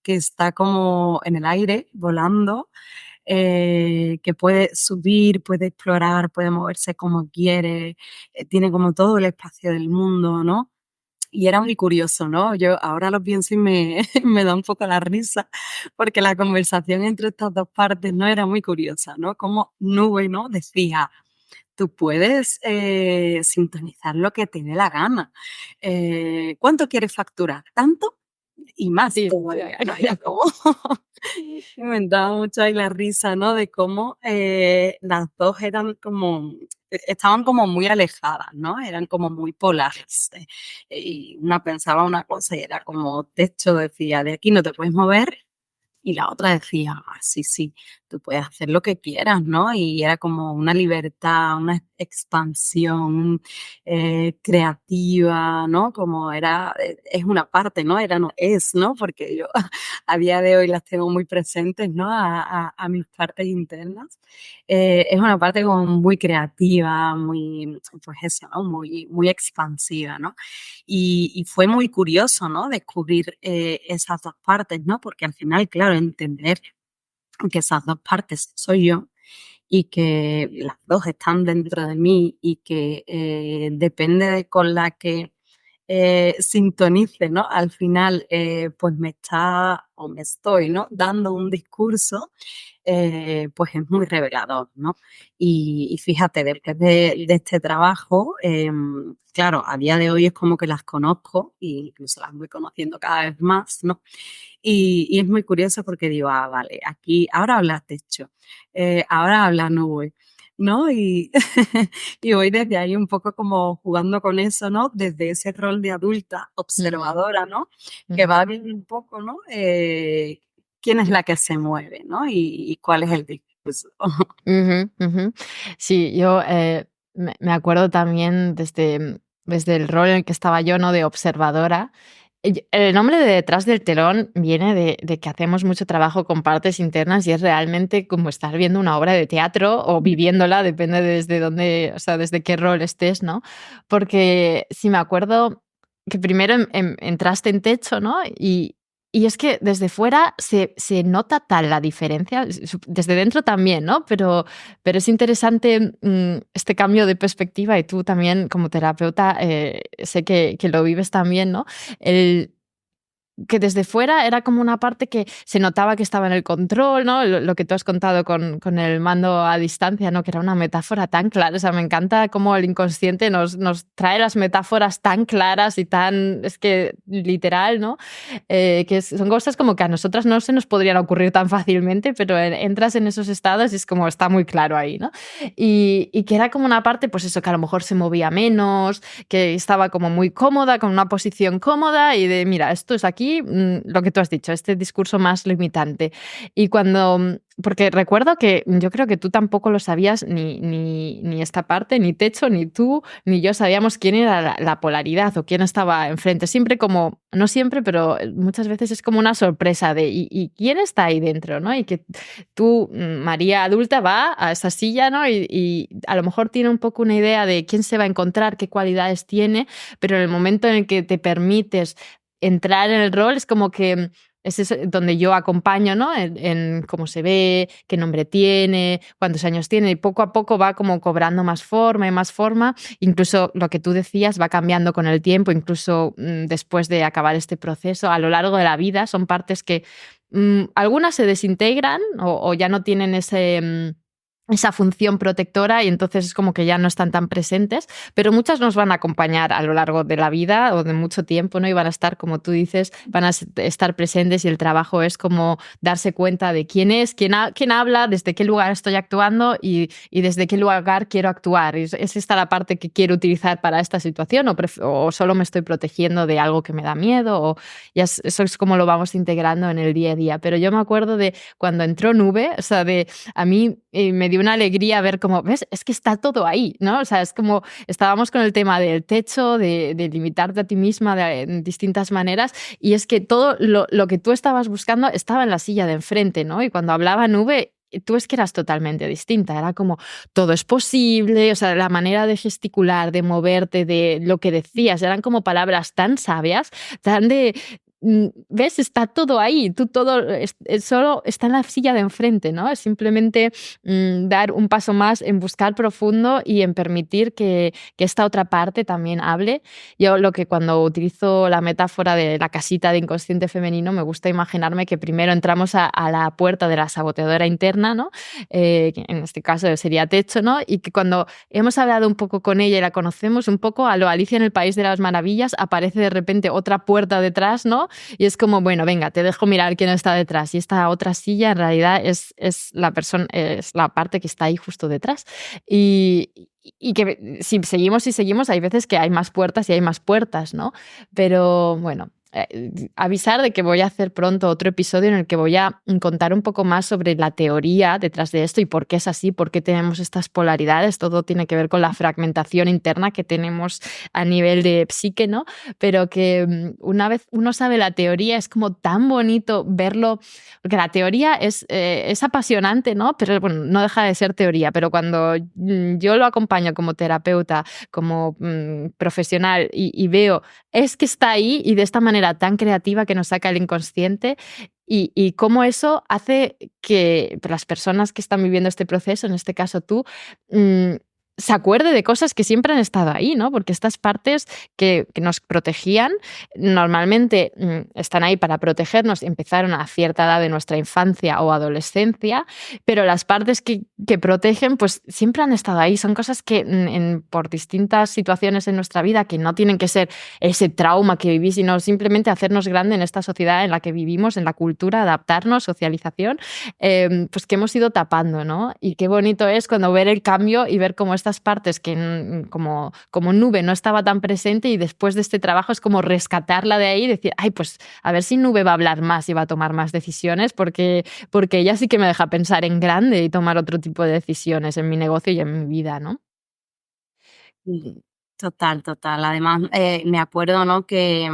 que está como en el aire, volando, que puede subir, puede explorar, puede moverse como quiere, tiene como todo el espacio del mundo, ¿no? Y era muy curioso, ¿no? Yo ahora lo pienso y me, me da un poco la risa, porque la conversación entre estas dos partes, ¿no? Era muy curiosa, ¿no? Como Nube, ¿no? Decía, tú puedes sintonizar lo que te dé la gana. ¿Cuánto quieres facturar? ¿Tanto? Y más Sí. todavía, ¿no? Era como... Me daba mucho ahí la risa, ¿no? De cómo las dos eran como... Estaban como muy alejadas, ¿no? Eran como muy polares. Y una pensaba una cosa y era como techo, decía, de aquí no te puedes mover, y la otra decía, sí, sí, tú puedes hacer lo que quieras, ¿no? Y era como una libertad, una expansión creativa, ¿no? Como era, es una parte, ¿no? Era, no es, ¿no? Porque yo a día de hoy las tengo muy presentes, ¿no? A mis partes internas. Es una parte como muy creativa, muy, pues eso, ¿no? Muy expansiva, ¿no? Y fue muy curioso, ¿no? Descubrir esas dos partes, ¿no? Porque al final, claro, entender que esas dos partes soy yo y que las dos están dentro de mí y que depende de con la que sintonice, ¿no? Al final, pues me está o me estoy, ¿no? Dando un discurso, pues es muy revelador, ¿no? Y fíjate, después de este trabajo, claro, a día de hoy es como que las conozco e incluso las voy conociendo cada vez más, ¿no? Y es muy curioso porque digo, ah, vale, aquí ahora habla techo, ahora habla nube, ¿no? Y, y voy desde ahí un poco como jugando con eso, ¿no? Desde ese rol de adulta Mm, observadora, ¿no? Que mm. va viendo un poco, ¿no? Quién es la que se mueve, ¿no? Y cuál es el discurso. Ujú, ujú. Sí, yo, me acuerdo también desde el rol en el que estaba yo, ¿no?, de observadora. El nombre de Detrás del telón viene de que hacemos mucho trabajo con partes internas y es realmente como estar viendo una obra de teatro o viviéndola, depende desde dónde, o sea, desde qué rol estés, ¿no? Porque sí me acuerdo que primero entraste en techo, ¿no? Y es que desde fuera se nota tal la diferencia, desde dentro también, ¿no? Pero es interesante, este cambio de perspectiva y tú también como terapeuta, sé que lo vives también, ¿no? El que desde fuera era como una parte que se notaba que estaba en el control, ¿no? Lo que tú has contado con el mando a distancia, ¿no? Que era una metáfora tan clara. O sea, me encanta cómo el inconsciente nos trae las metáforas tan claras y tan, es que literal, ¿no? Son cosas como que a nosotras no se nos podrían ocurrir tan fácilmente, pero entras en esos estados y es como está muy claro ahí, ¿no? Y que era como una parte, pues eso, que a lo mejor se movía menos, que estaba como muy cómoda, con una posición cómoda y de, mira, esto es aquí, lo que tú has dicho, este discurso más limitante. Y cuando, porque recuerdo que yo creo que tú tampoco lo sabías, ni esta parte, ni Techo, ni tú, ni yo sabíamos quién era la polaridad o quién estaba enfrente. Siempre como, no siempre, pero muchas veces es como una sorpresa de, ¿y quién está ahí dentro? ¿No? Y que tú, María adulta, va a esa silla, ¿no? Y a lo mejor tiene un poco una idea de quién se va a encontrar, qué cualidades tiene, pero en el momento en el que te permites entrar en el rol es como que es eso donde yo acompaño, ¿no? En cómo se ve, qué nombre tiene, cuántos años tiene, y poco a poco va como cobrando más forma y más forma. Incluso lo que tú decías va cambiando con el tiempo, incluso después de acabar este proceso, a lo largo de la vida, son partes que algunas se desintegran o ya no tienen esa función protectora y entonces es como que ya no están tan presentes, pero muchas nos van a acompañar a lo largo de la vida o de mucho tiempo, ¿no? Y van a estar, como tú dices, van a estar presentes y el trabajo es como darse cuenta de quién es, quién habla, desde qué lugar estoy actuando y desde qué lugar quiero actuar. ¿Es esta la parte que quiero utilizar para esta situación o solo me estoy protegiendo de algo que me da miedo? O eso es como lo vamos integrando en el día a día. Pero yo me acuerdo de cuando entró Nube, o sea, a mí me dio una alegría ver cómo, ¿ves? Es que está todo ahí, ¿no? O sea, es como estábamos con el tema del techo, de limitarte a ti misma en distintas maneras, y es que todo lo que tú estabas buscando estaba en la silla de enfrente, ¿no? Y cuando hablaba Nube, tú es que eras totalmente distinta, era como todo es posible, o sea, la manera de gesticular, de moverte, de lo que decías, eran como palabras tan sabias, tan de, ¿ves? Está todo ahí, tú todo solo está en la silla de enfrente, ¿no? Es simplemente dar un paso más en buscar profundo y en permitir que esta otra parte también hable. Yo lo que cuando utilizo la metáfora de la casita de inconsciente femenino, me gusta imaginarme que primero entramos a la puerta de la saboteadora interna, ¿no? Que en este caso sería Techo, ¿no? Y que cuando hemos hablado un poco con ella y la conocemos un poco, a lo Alicia en el País de las Maravillas, aparece de repente otra puerta detrás, ¿no? Y es como, bueno, venga, te dejo mirar quién está detrás. Y esta otra silla en realidad es la persona, es la parte que está ahí justo detrás. Y que si seguimos, hay veces que hay más puertas y hay más puertas, ¿no? Pero bueno, avisar de que voy a hacer pronto otro episodio en el que voy a contar un poco más sobre la teoría detrás de esto y por qué es así, por qué tenemos estas polaridades. Todo tiene que ver con la fragmentación interna que tenemos a nivel de psique, ¿no? Pero que una vez uno sabe la teoría es como tan bonito verlo, porque la teoría es apasionante, ¿no? Pero bueno, no deja de ser teoría, pero cuando yo lo acompaño como terapeuta, como profesional y veo es que está ahí y de esta manera tan creativa que nos saca el inconsciente y cómo eso hace que las personas que están viviendo este proceso, en este caso tú, mm, se acuerde de cosas que siempre han estado ahí, ¿no? Porque estas partes que nos protegían normalmente están ahí para protegernos, empezaron a cierta edad de nuestra infancia o adolescencia, pero las partes que protegen pues siempre han estado ahí. Son cosas que por distintas situaciones en nuestra vida que no tienen que ser ese trauma que viví, sino simplemente hacernos grande en esta sociedad en la que vivimos, en la cultura, adaptarnos, socialización, pues que hemos ido tapando, ¿no? Y qué bonito es cuando ver el cambio y ver cómo estas partes que como Nube no estaba tan presente y después de este trabajo es como rescatarla de ahí y decir, ay, pues a ver si Nube va a hablar más y va a tomar más decisiones porque ella sí que me deja pensar en grande y tomar otro tipo de decisiones en mi negocio y en mi vida, ¿no? Sí, total, total. Además, me acuerdo, ¿no? Que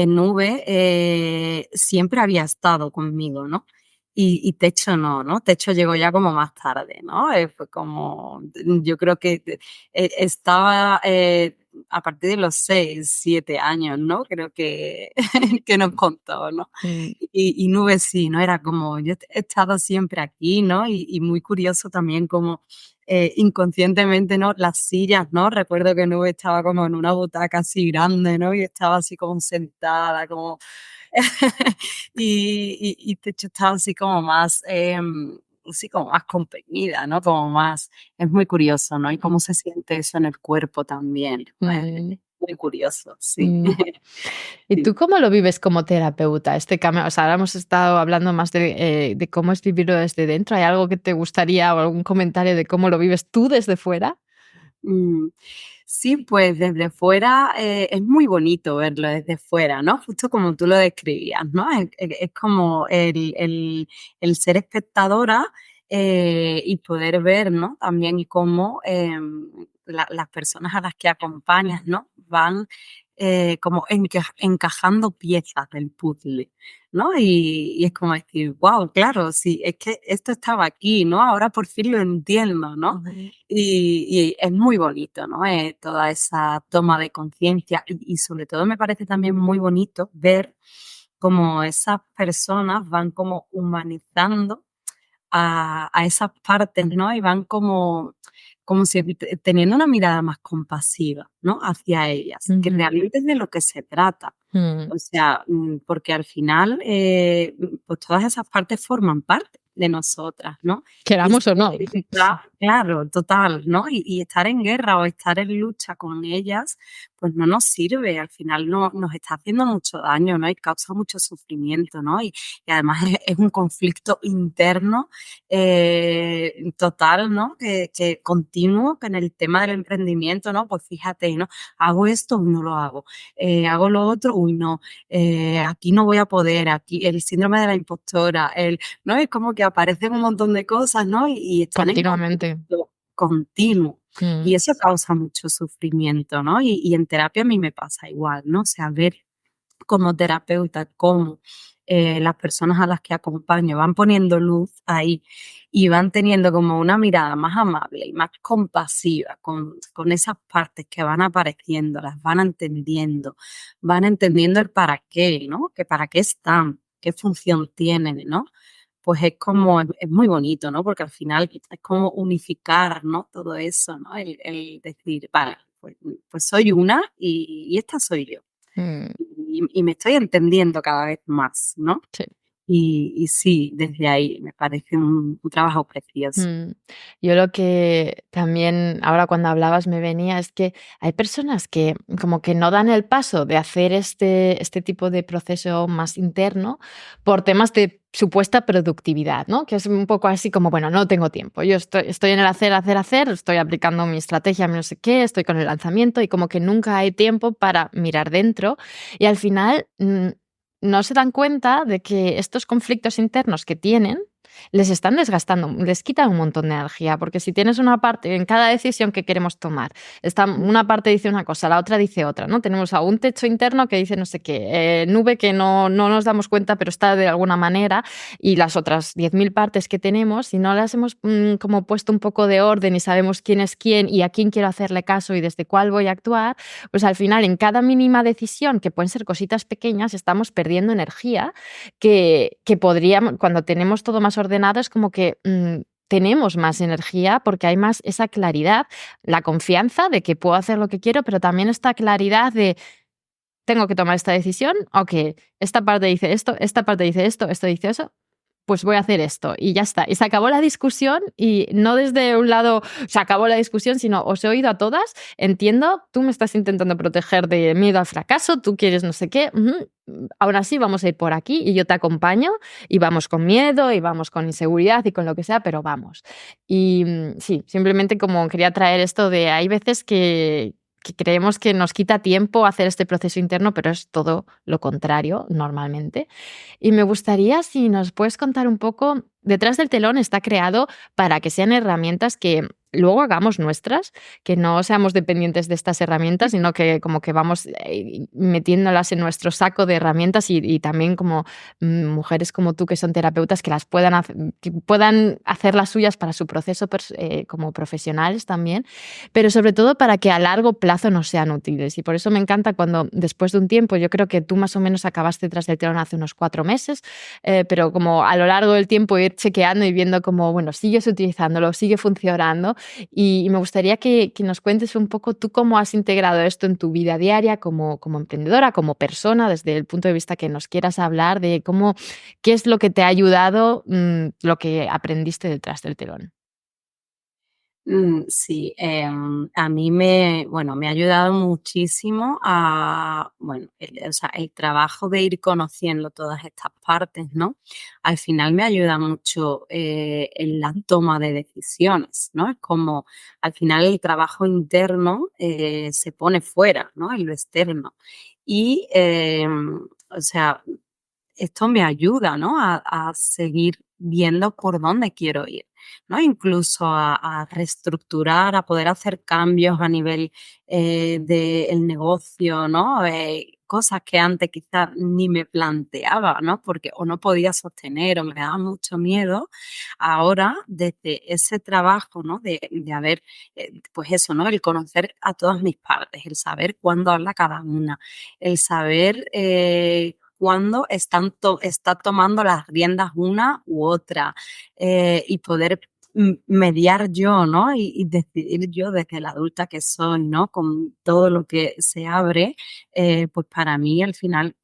Nube siempre había estado conmigo, ¿no? Y Techo no, ¿no? Techo llegó ya como más tarde, ¿no? Fue como, yo creo que estaba a partir de los 6, 7 años, ¿no? Creo que, que nos contó, ¿no? Mm, Y Nube sí, ¿no? Era como, yo he estado siempre aquí, ¿no? Y muy curioso también como inconscientemente, ¿no? Las sillas, ¿no? Recuerdo que Nube estaba como en una butaca así grande, ¿no? Y estaba así como sentada, como... y Techo estaba así como más... así como más comprimida, ¿no? Como más, es muy curioso, ¿no? Y cómo se siente eso en el cuerpo también. mm, Muy curioso, sí. mm. ¿Y tú Sí. cómo lo vives como terapeuta, este cambio? O sea, ahora hemos estado hablando más de cómo es vivirlo desde dentro. ¿Hay algo que te gustaría o algún comentario de cómo lo vives tú desde fuera? Mm, sí, pues desde fuera es muy bonito verlo desde fuera, ¿no? Justo como tú lo describías, ¿no? Es como el ser espectadora y poder ver, ¿no? También y cómo las personas a las que acompañas, ¿no? Van como encajando piezas del puzzle, ¿no? Y es como decir, wow, claro, sí, es que esto estaba aquí, ¿no? Ahora por fin lo entiendo, ¿no? Ujú, Y es muy bonito, ¿no? Toda esa toma de conciencia y sobre todo me parece también muy bonito ver cómo esas personas van como humanizando a esas partes, ¿no? Y van como si teniendo una mirada más compasiva, ¿no? Hacia ellas, que ujú, realmente es de lo que se trata. mm. O sea, porque al final, pues todas esas partes forman parte de nosotras, ¿no? Y Queramos o estar no. en guerra, claro, total, ¿no? Y estar en guerra o estar en lucha con ellas, pues no nos sirve, al final no, nos está haciendo mucho daño, ¿no? Y causa mucho sufrimiento, ¿no? Y además es un conflicto interno total, ¿no? Que continuo, que en el tema del emprendimiento, ¿no? Pues fíjate, ¿no? Hago esto o no lo hago, hago lo otro, uy, no, aquí no voy a poder, aquí el síndrome de la impostora, ¿no? Es como que aparecen un montón de cosas, ¿no? Y están en Continuamente. conflicto continuo. Mm, Y eso causa mucho sufrimiento, ¿no? Y en terapia a mí me pasa igual, ¿no? O sea, ver como terapeuta, cómo las personas a las que acompaño van poniendo luz ahí y van teniendo como una mirada más amable y más compasiva con esas partes que van apareciendo, las van entendiendo el para qué, ¿no? Que para qué están, qué función tienen, ¿no? Pues es como, es muy bonito, ¿no? Porque al final es como unificar, ¿no? Todo eso, ¿no? El decir, vale, pues soy una y esta soy yo mm, y me estoy entendiendo cada vez más, ¿no? sí. Y sí, desde ahí me parece un trabajo precioso. Mm. Yo lo que también ahora cuando hablabas me venía es que hay personas que como que no dan el paso de hacer este tipo de proceso más interno por temas de supuesta productividad, ¿no? Que es un poco así como, bueno, no tengo tiempo. Yo estoy en el hacer, hacer, hacer, estoy aplicando mi estrategia, mi no sé qué, estoy con el lanzamiento y como que nunca hay tiempo para mirar dentro y al final no se dan cuenta de que estos conflictos internos que tienen les están desgastando, les quitan un montón de energía, porque si tienes una parte en cada decisión que queremos tomar, una parte dice una cosa, la otra dice otra, ¿no? Tenemos a un techo interno que dice no sé qué, nube que no nos damos cuenta, pero está de alguna manera, y las otras 10.000 partes que tenemos, si no las hemos como puesto un poco de orden y sabemos quién es quién y a quién quiero hacerle caso y desde cuál voy a actuar, pues al final en cada mínima decisión, que pueden ser cositas pequeñas, estamos perdiendo energía que podríamos, cuando tenemos todo más ordenado, es como que tenemos más energía porque hay más esa claridad, la confianza de que puedo hacer lo que quiero, pero también esta claridad de tengo que tomar esta decisión, ok, esta parte dice esto, esta parte dice esto dice eso, pues voy a hacer esto y ya está. Y se acabó la discusión y no desde un lado se acabó la discusión, sino os he oído a todas, entiendo, tú me estás intentando proteger de miedo al fracaso, tú quieres no sé qué, aún así vamos a ir por aquí y yo te acompaño y vamos con miedo y vamos con inseguridad y con lo que sea, pero vamos. Y sí, simplemente como quería traer esto de hay veces que creemos que nos quita tiempo hacer este proceso interno, pero es todo lo contrario normalmente. Y me gustaría si nos puedes contar un poco, detrás del telón está creado para que sean herramientas que luego hagamos nuestras, que no seamos dependientes de estas herramientas, sino que como que vamos metiéndolas en nuestro saco de herramientas y también como mujeres como tú que son terapeutas que que puedan hacer las suyas para su proceso como profesionales también, pero sobre todo para que a largo plazo nos sean útiles. Y por eso me encanta cuando después de un tiempo, yo creo que tú más o menos acabaste Tras del Telón hace unos 4 meses, pero como a lo largo del tiempo ir chequeando y viendo cómo, bueno, sigues utilizándolo, sigue funcionando. Y me gustaría que nos cuentes un poco tú cómo has integrado esto en tu vida diaria como emprendedora, como persona, desde el punto de vista que nos quieras hablar de qué es lo que te ha ayudado, lo que aprendiste detrás del telón. Sí, a mí bueno, me ha ayudado muchísimo bueno, o sea, el trabajo de ir conociendo todas estas partes, ¿no? Al final me ayuda mucho en la toma de decisiones, ¿no? Es como al final el trabajo interno se pone fuera, ¿no? En lo externo. Y, o sea, esto me ayuda, ¿no? A seguir viendo por dónde quiero ir, ¿no? Incluso a reestructurar, a poder hacer cambios a nivel del negocio, ¿no? Cosas que antes quizás ni me planteaba, ¿no? Porque o no podía sostener o me daba mucho miedo. Ahora, desde ese trabajo, ¿no? De haber, pues eso, ¿no? El conocer a todas mis partes, el saber cuándo habla cada una, el saber cuándo está tomando las riendas una u otra, y poder mediar yo, ¿no? Y decidir yo desde la adulta que soy, ¿no? Con todo lo que se abre, pues para mí al final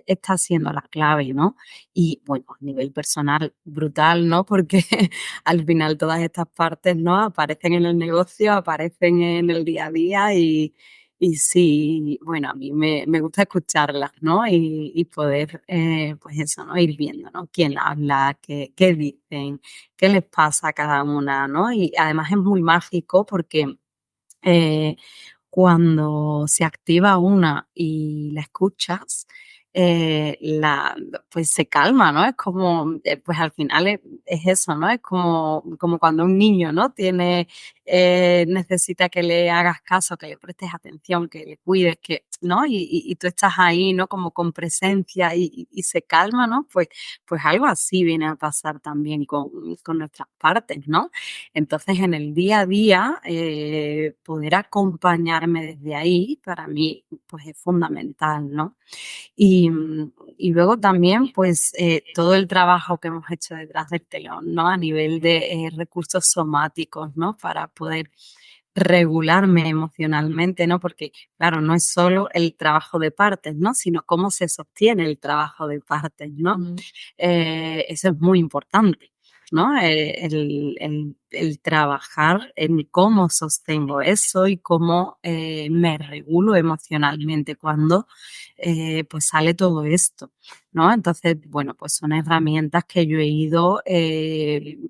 está siendo la clave, ¿no? Y bueno, a nivel personal, brutal, ¿no? Porque al final todas estas partes, ¿no? Aparecen en el negocio, aparecen en el día a día y sí, bueno, a mí me gusta escucharlas, ¿no? Y poder, pues eso, ¿no? Ir viendo, ¿no? Quién habla, qué dicen, qué les pasa a cada una, ¿no? Y además es muy mágico porque eh, cuando se activa una y la escuchas, pues se calma, ¿no? Es como, pues al final es eso, ¿no? Es como cuando un niño, ¿no? Necesita que le hagas caso, que le prestes atención, que le cuides, ¿no? Y tú estás ahí, ¿no? Como con presencia y se calma, ¿no? Pues algo así viene a pasar también con nuestras partes, ¿no? Entonces, en el día a día, poder acompañarme desde ahí, para mí, pues es fundamental, ¿no? Y luego también, pues, todo el trabajo que hemos hecho detrás del telón, ¿no? A nivel de recursos somáticos, ¿no? Para poder regularme emocionalmente, ¿no? Porque, claro, no es solo el trabajo de partes, ¿no? Sino cómo se sostiene el trabajo de partes, ¿no? Eso es muy importante, ¿no? El trabajar en cómo sostengo eso y cómo me regulo emocionalmente cuando pues sale todo esto, ¿no? Entonces, bueno, pues son herramientas que yo he ido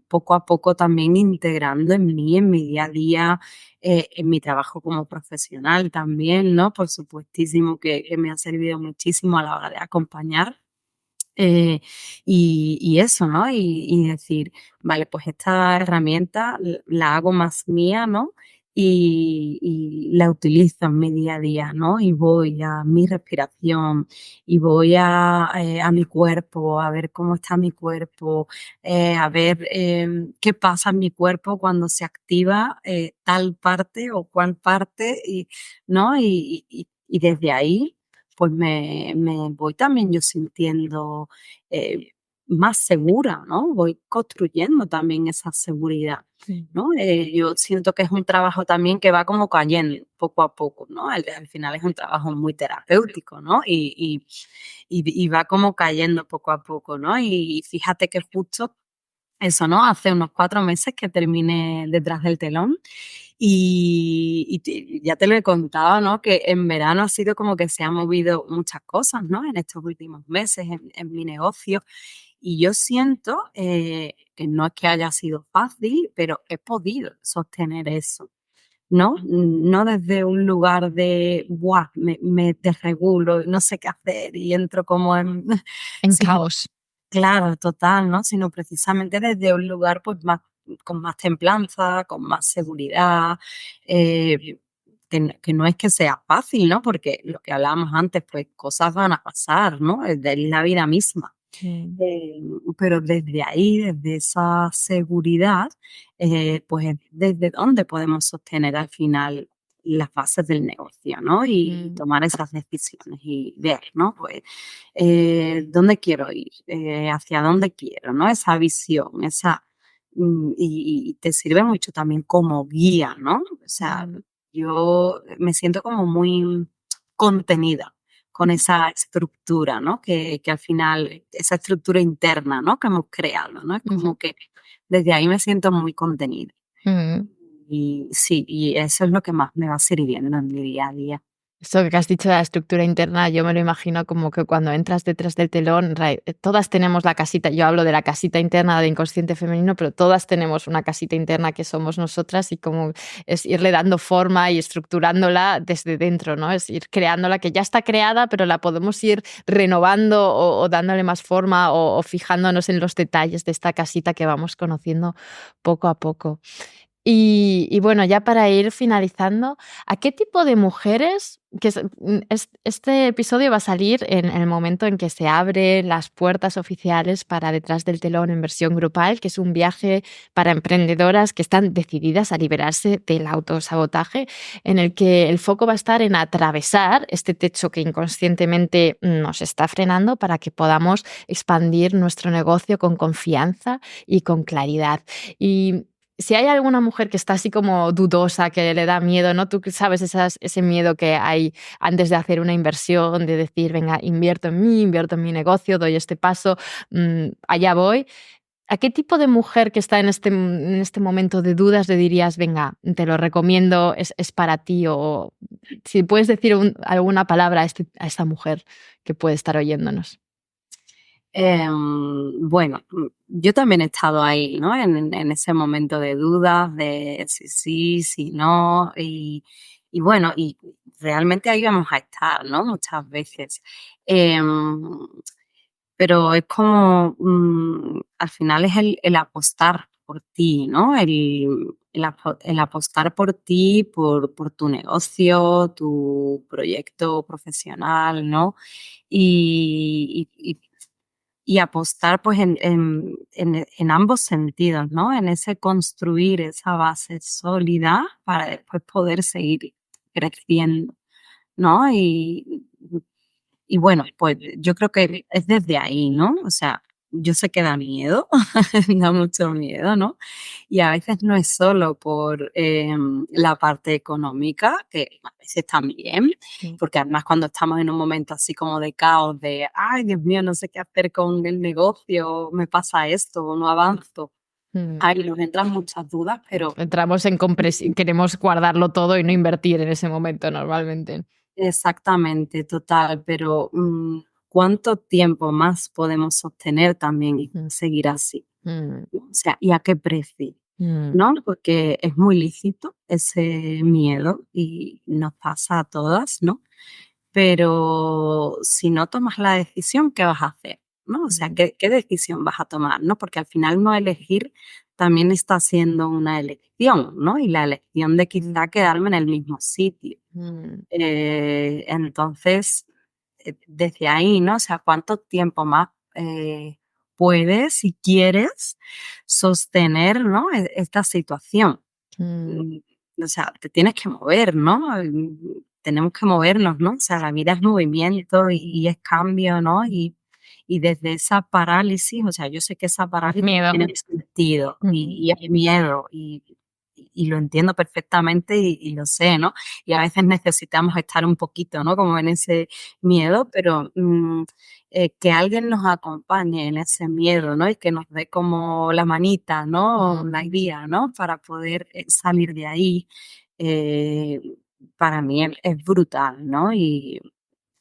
poco a poco también integrando en mí, en mi día a día, en mi trabajo como profesional también, ¿no? Por supuestísimo que me ha servido muchísimo a la hora de acompañar. Y eso, ¿no? Y decir, vale, pues esta herramienta la hago más mía, ¿no? Y la utilizo en mi día a día, ¿no? Y voy a mi respiración y voy a mi cuerpo, a ver cómo está mi cuerpo, a ver qué pasa en mi cuerpo cuando se activa tal parte o cual parte, ¿no? Y desde ahí pues me voy también yo sintiendo eh, más segura, ¿no? Voy construyendo también esa seguridad, Sí. ¿no? Yo siento que es un trabajo también que va como cayendo poco a poco, ¿no? Al final es un trabajo muy terapéutico, ¿no? Y va como cayendo poco a poco, ¿no? Y fíjate que justo eso, ¿no? Hace unos 4 meses que terminé Detrás del Telón ya te lo he contado, ¿no? Que en verano ha sido como que se han movido muchas cosas, ¿no? En estos últimos meses en mi negocio. Y yo siento que no es que haya sido fácil, pero he podido sostener eso, ¿no? No desde un lugar de, ¡buah! Me desregulo, no sé qué hacer y entro como En sino caos. claro, total, ¿no? Sino precisamente desde un lugar, pues, más con más templanza, con más seguridad, que no es que sea fácil, ¿no? Porque lo que hablábamos antes, pues cosas van a pasar, ¿no? Es de la vida misma. Mm, Eh, pero desde ahí, desde esa seguridad, pues desde dónde podemos sostener al final las bases del negocio, ¿no? Y mm, tomar esas decisiones y ver, ¿no? Pues dónde quiero ir, hacia dónde quiero, ¿no? Esa visión, y te sirve mucho también como guía, ¿no? O sea, mm, yo me siento como muy contenida con esa estructura, ¿no? Que al final, esa estructura interna, ¿no? Que hemos creado, ¿no? Es ujú, como que desde ahí me siento muy contenida. mm. Y sí, y eso es lo que más me va sirviendo en mi día a día. Esto que has dicho de la estructura interna, yo me lo imagino como que cuando entras detrás del telón, todas tenemos la casita, yo hablo de la casita interna del inconsciente femenino, pero todas tenemos una casita interna que somos nosotras y como es irle dando forma y estructurándola desde dentro, ¿no? Es ir creándola que ya está creada, pero la podemos ir renovando o dándole más forma o fijándonos en los detalles de esta casita que vamos conociendo poco a poco. Y bueno, ya para ir finalizando, ¿a qué tipo de mujeres? Este episodio va a salir en el momento en que se abren las puertas oficiales para Detrás del telón en versión grupal, que es un viaje para emprendedoras que están decididas a liberarse del autosabotaje, en el que el foco va a estar en atravesar este techo que inconscientemente nos está frenando para que podamos expandir nuestro negocio con confianza y con claridad. Y si hay alguna mujer que está así como dudosa, que le da miedo, ¿no? Tú que sabes ese miedo que hay antes de hacer una inversión, de decir, venga, invierto en mi negocio, doy este paso, allá voy. ¿A qué tipo de mujer que está en este momento de dudas le dirías, venga, te lo recomiendo, es para ti? O si puedes decir alguna palabra a esta mujer que puede estar oyéndonos. Bueno, yo también he estado ahí, ¿no? En ese momento de dudas, de si sí, si no, y bueno, y realmente ahí vamos a estar, ¿no? Muchas veces. Em, pero es como, al final es el apostar por ti, ¿no? El apostar por ti, por tu negocio, tu proyecto profesional, ¿no? Y apostar pues en ambos sentidos, ¿no? En ese construir esa base sólida para después poder seguir creciendo, ¿no? Y bueno, pues yo creo que es desde ahí, ¿no? O sea, yo sé que da miedo, da mucho miedo, ¿no? Y a veces no es solo por la parte económica, que a veces también, Mm, porque además cuando estamos en un momento así como de caos, de, ay, Dios mío, no sé qué hacer con el negocio, me pasa esto, no avanzo. mm. Ay, nos entran muchas dudas, pero Entramos en compresión, queremos guardarlo todo y no invertir en ese momento normalmente. exactamente, total, pero ¿cuánto tiempo más podemos sostener también y Mm, seguir así? mm, ¿No? O sea, ¿y a qué precio? mm, ¿No? Porque es muy lícito ese miedo y nos pasa a todas, ¿no? Pero si no tomas la decisión, ¿qué vas a hacer? ¿No? O sea, mm, ¿qué decisión vas a tomar? ¿No? Porque al final no elegir también está siendo una elección, ¿no? Y la elección de quizá quedarme en el mismo sitio. mm, Entonces, desde ahí, ¿no? O sea, ¿cuánto tiempo más puedes, si quieres, sostener, ¿no? Esta situación? mm, Mm, o sea, te tienes que mover, ¿no? Tenemos que movernos, ¿no? O sea, la vida es movimiento y es cambio, ¿no? Y desde esa parálisis, o sea, yo sé que esa parálisis Miedo. tiene sentido Mm, y es miedo y lo entiendo perfectamente y lo sé, ¿no? Y a veces necesitamos estar un poquito, ¿no? Como en ese miedo, pero que alguien nos acompañe en ese miedo, ¿no? Y que nos dé como la manita, ¿no? mm, La guía, ¿no? Para poder salir de ahí. eh, para mí es brutal, ¿no?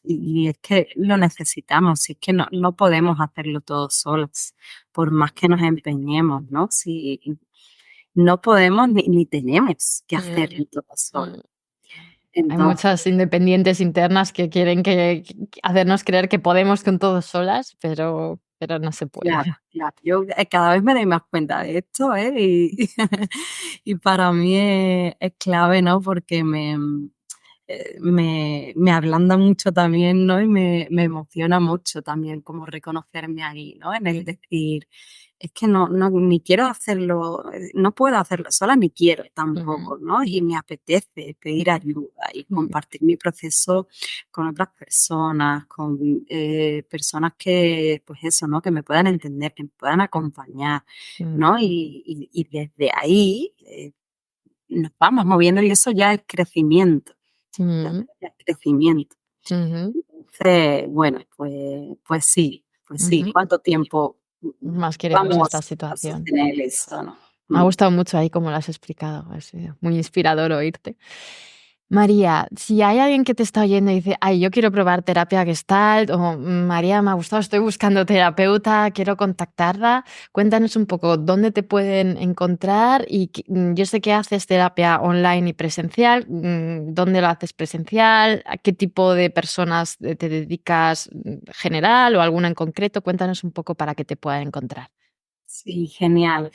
Y es que lo necesitamos, si es que no podemos hacerlo todo solos, por más que nos empeñemos, ¿no? Si no podemos ni tenemos que mm, hacerlo todo solos. mm. Hay Entonces, muchas independientes internas que quieren hacernos creer que podemos con todos solas, pero pero no se puede. Claro, claro. Yo cada vez me doy más cuenta de esto, ¿eh? Y, y para mí es clave, ¿no? Porque me ablanda mucho también, ¿no? Y me emociona mucho también como reconocerme ahí, ¿no? En el decir, es que no, ni quiero hacerlo, no puedo hacerlo sola, ni quiero Ujú, tampoco, ¿no? Y me apetece pedir ayuda y ujú, compartir mi proceso con otras personas, con personas que, pues eso, ¿no? Que me puedan entender, que me puedan acompañar, mm, ¿no? Y desde ahí nos vamos moviendo y eso ya es crecimiento, mm, ya es crecimiento. ujú, Entonces, bueno, pues sí, ujú. ¿cuánto tiempo Más queremos esta vamos a situación. sostener eso, no? Me ha Mm. gustado mucho ahí cómo lo has explicado, ha sido muy inspirador oírte. María, si hay alguien que te está oyendo y dice: "Ay, yo quiero probar terapia Gestalt", o "María, me ha gustado, estoy buscando terapeuta, quiero contactarla", cuéntanos un poco dónde te pueden encontrar y yo sé que haces terapia online y presencial, ¿dónde lo haces presencial? ¿A qué tipo de personas te dedicas, general o alguna en concreto? Cuéntanos un poco para que te puedan encontrar. Sí, genial.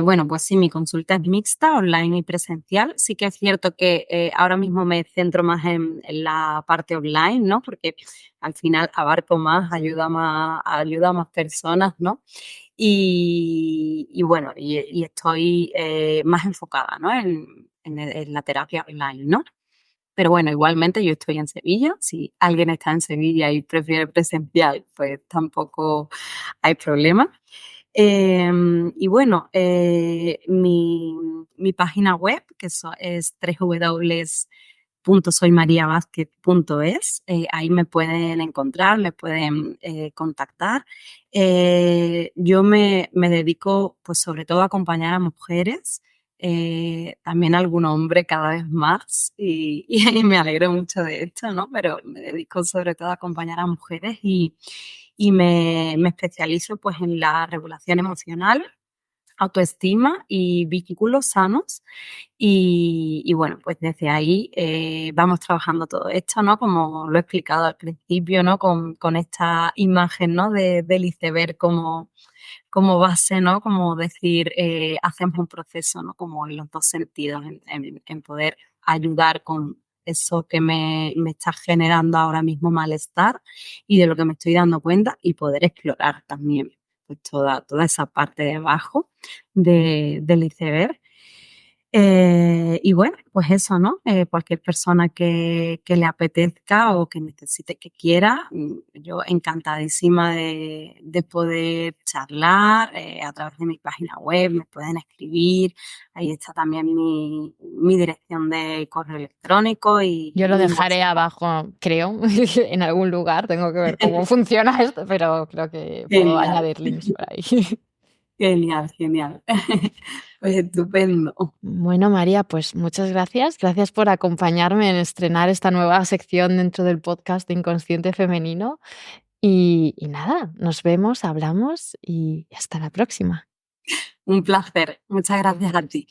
Bueno, pues sí, mi consulta es mixta, online y presencial. Sí que es cierto que ahora mismo me centro más en la parte online, ¿no? Porque al final abarco más, ayuda a más personas, ¿no? Y bueno, y estoy más enfocada, ¿no? En la terapia online, ¿no? Pero bueno, igualmente yo estoy en Sevilla. Si alguien está en Sevilla y prefiere presencial, pues tampoco hay problema. Y bueno, mi página web, que es www.soymariavázquez.es, ahí me pueden encontrar, me pueden contactar. Yo me dedico, pues sobre todo a acompañar a mujeres, también a algún hombre cada vez más, y me alegro mucho de esto, ¿no? Pero me dedico sobre todo a acompañar a mujeres y me especializo pues en la regulación emocional, autoestima y vínculos sanos. Y bueno, pues desde ahí vamos trabajando todo esto, ¿no? Como lo he explicado al principio, ¿no? Con esta imagen, ¿no? Del iceberg como base, ¿no? Como decir, hacemos un proceso, ¿no? Como en los dos sentidos, en poder ayudar con eso que me está generando ahora mismo malestar y de lo que me estoy dando cuenta y poder explorar también pues toda esa parte de abajo del iceberg. Y bueno, pues eso, ¿no? Cualquier persona que le apetezca o que necesite, que quiera, yo encantadísima de poder charlar a través de mi página web, me pueden escribir, ahí está también mi dirección de correo electrónico Yo y lo mi dejaré WhatsApp. abajo, creo, en algún lugar. Tengo que ver cómo funciona esto, pero creo que puedo Genial, añadir links por ahí. genial, genial. Pues estupendo. Bueno, María, pues muchas gracias. Gracias por acompañarme en estrenar esta nueva sección dentro del podcast de Inconsciente Femenino. Y nada, nos vemos, hablamos y hasta la próxima. Un placer. Muchas gracias a ti.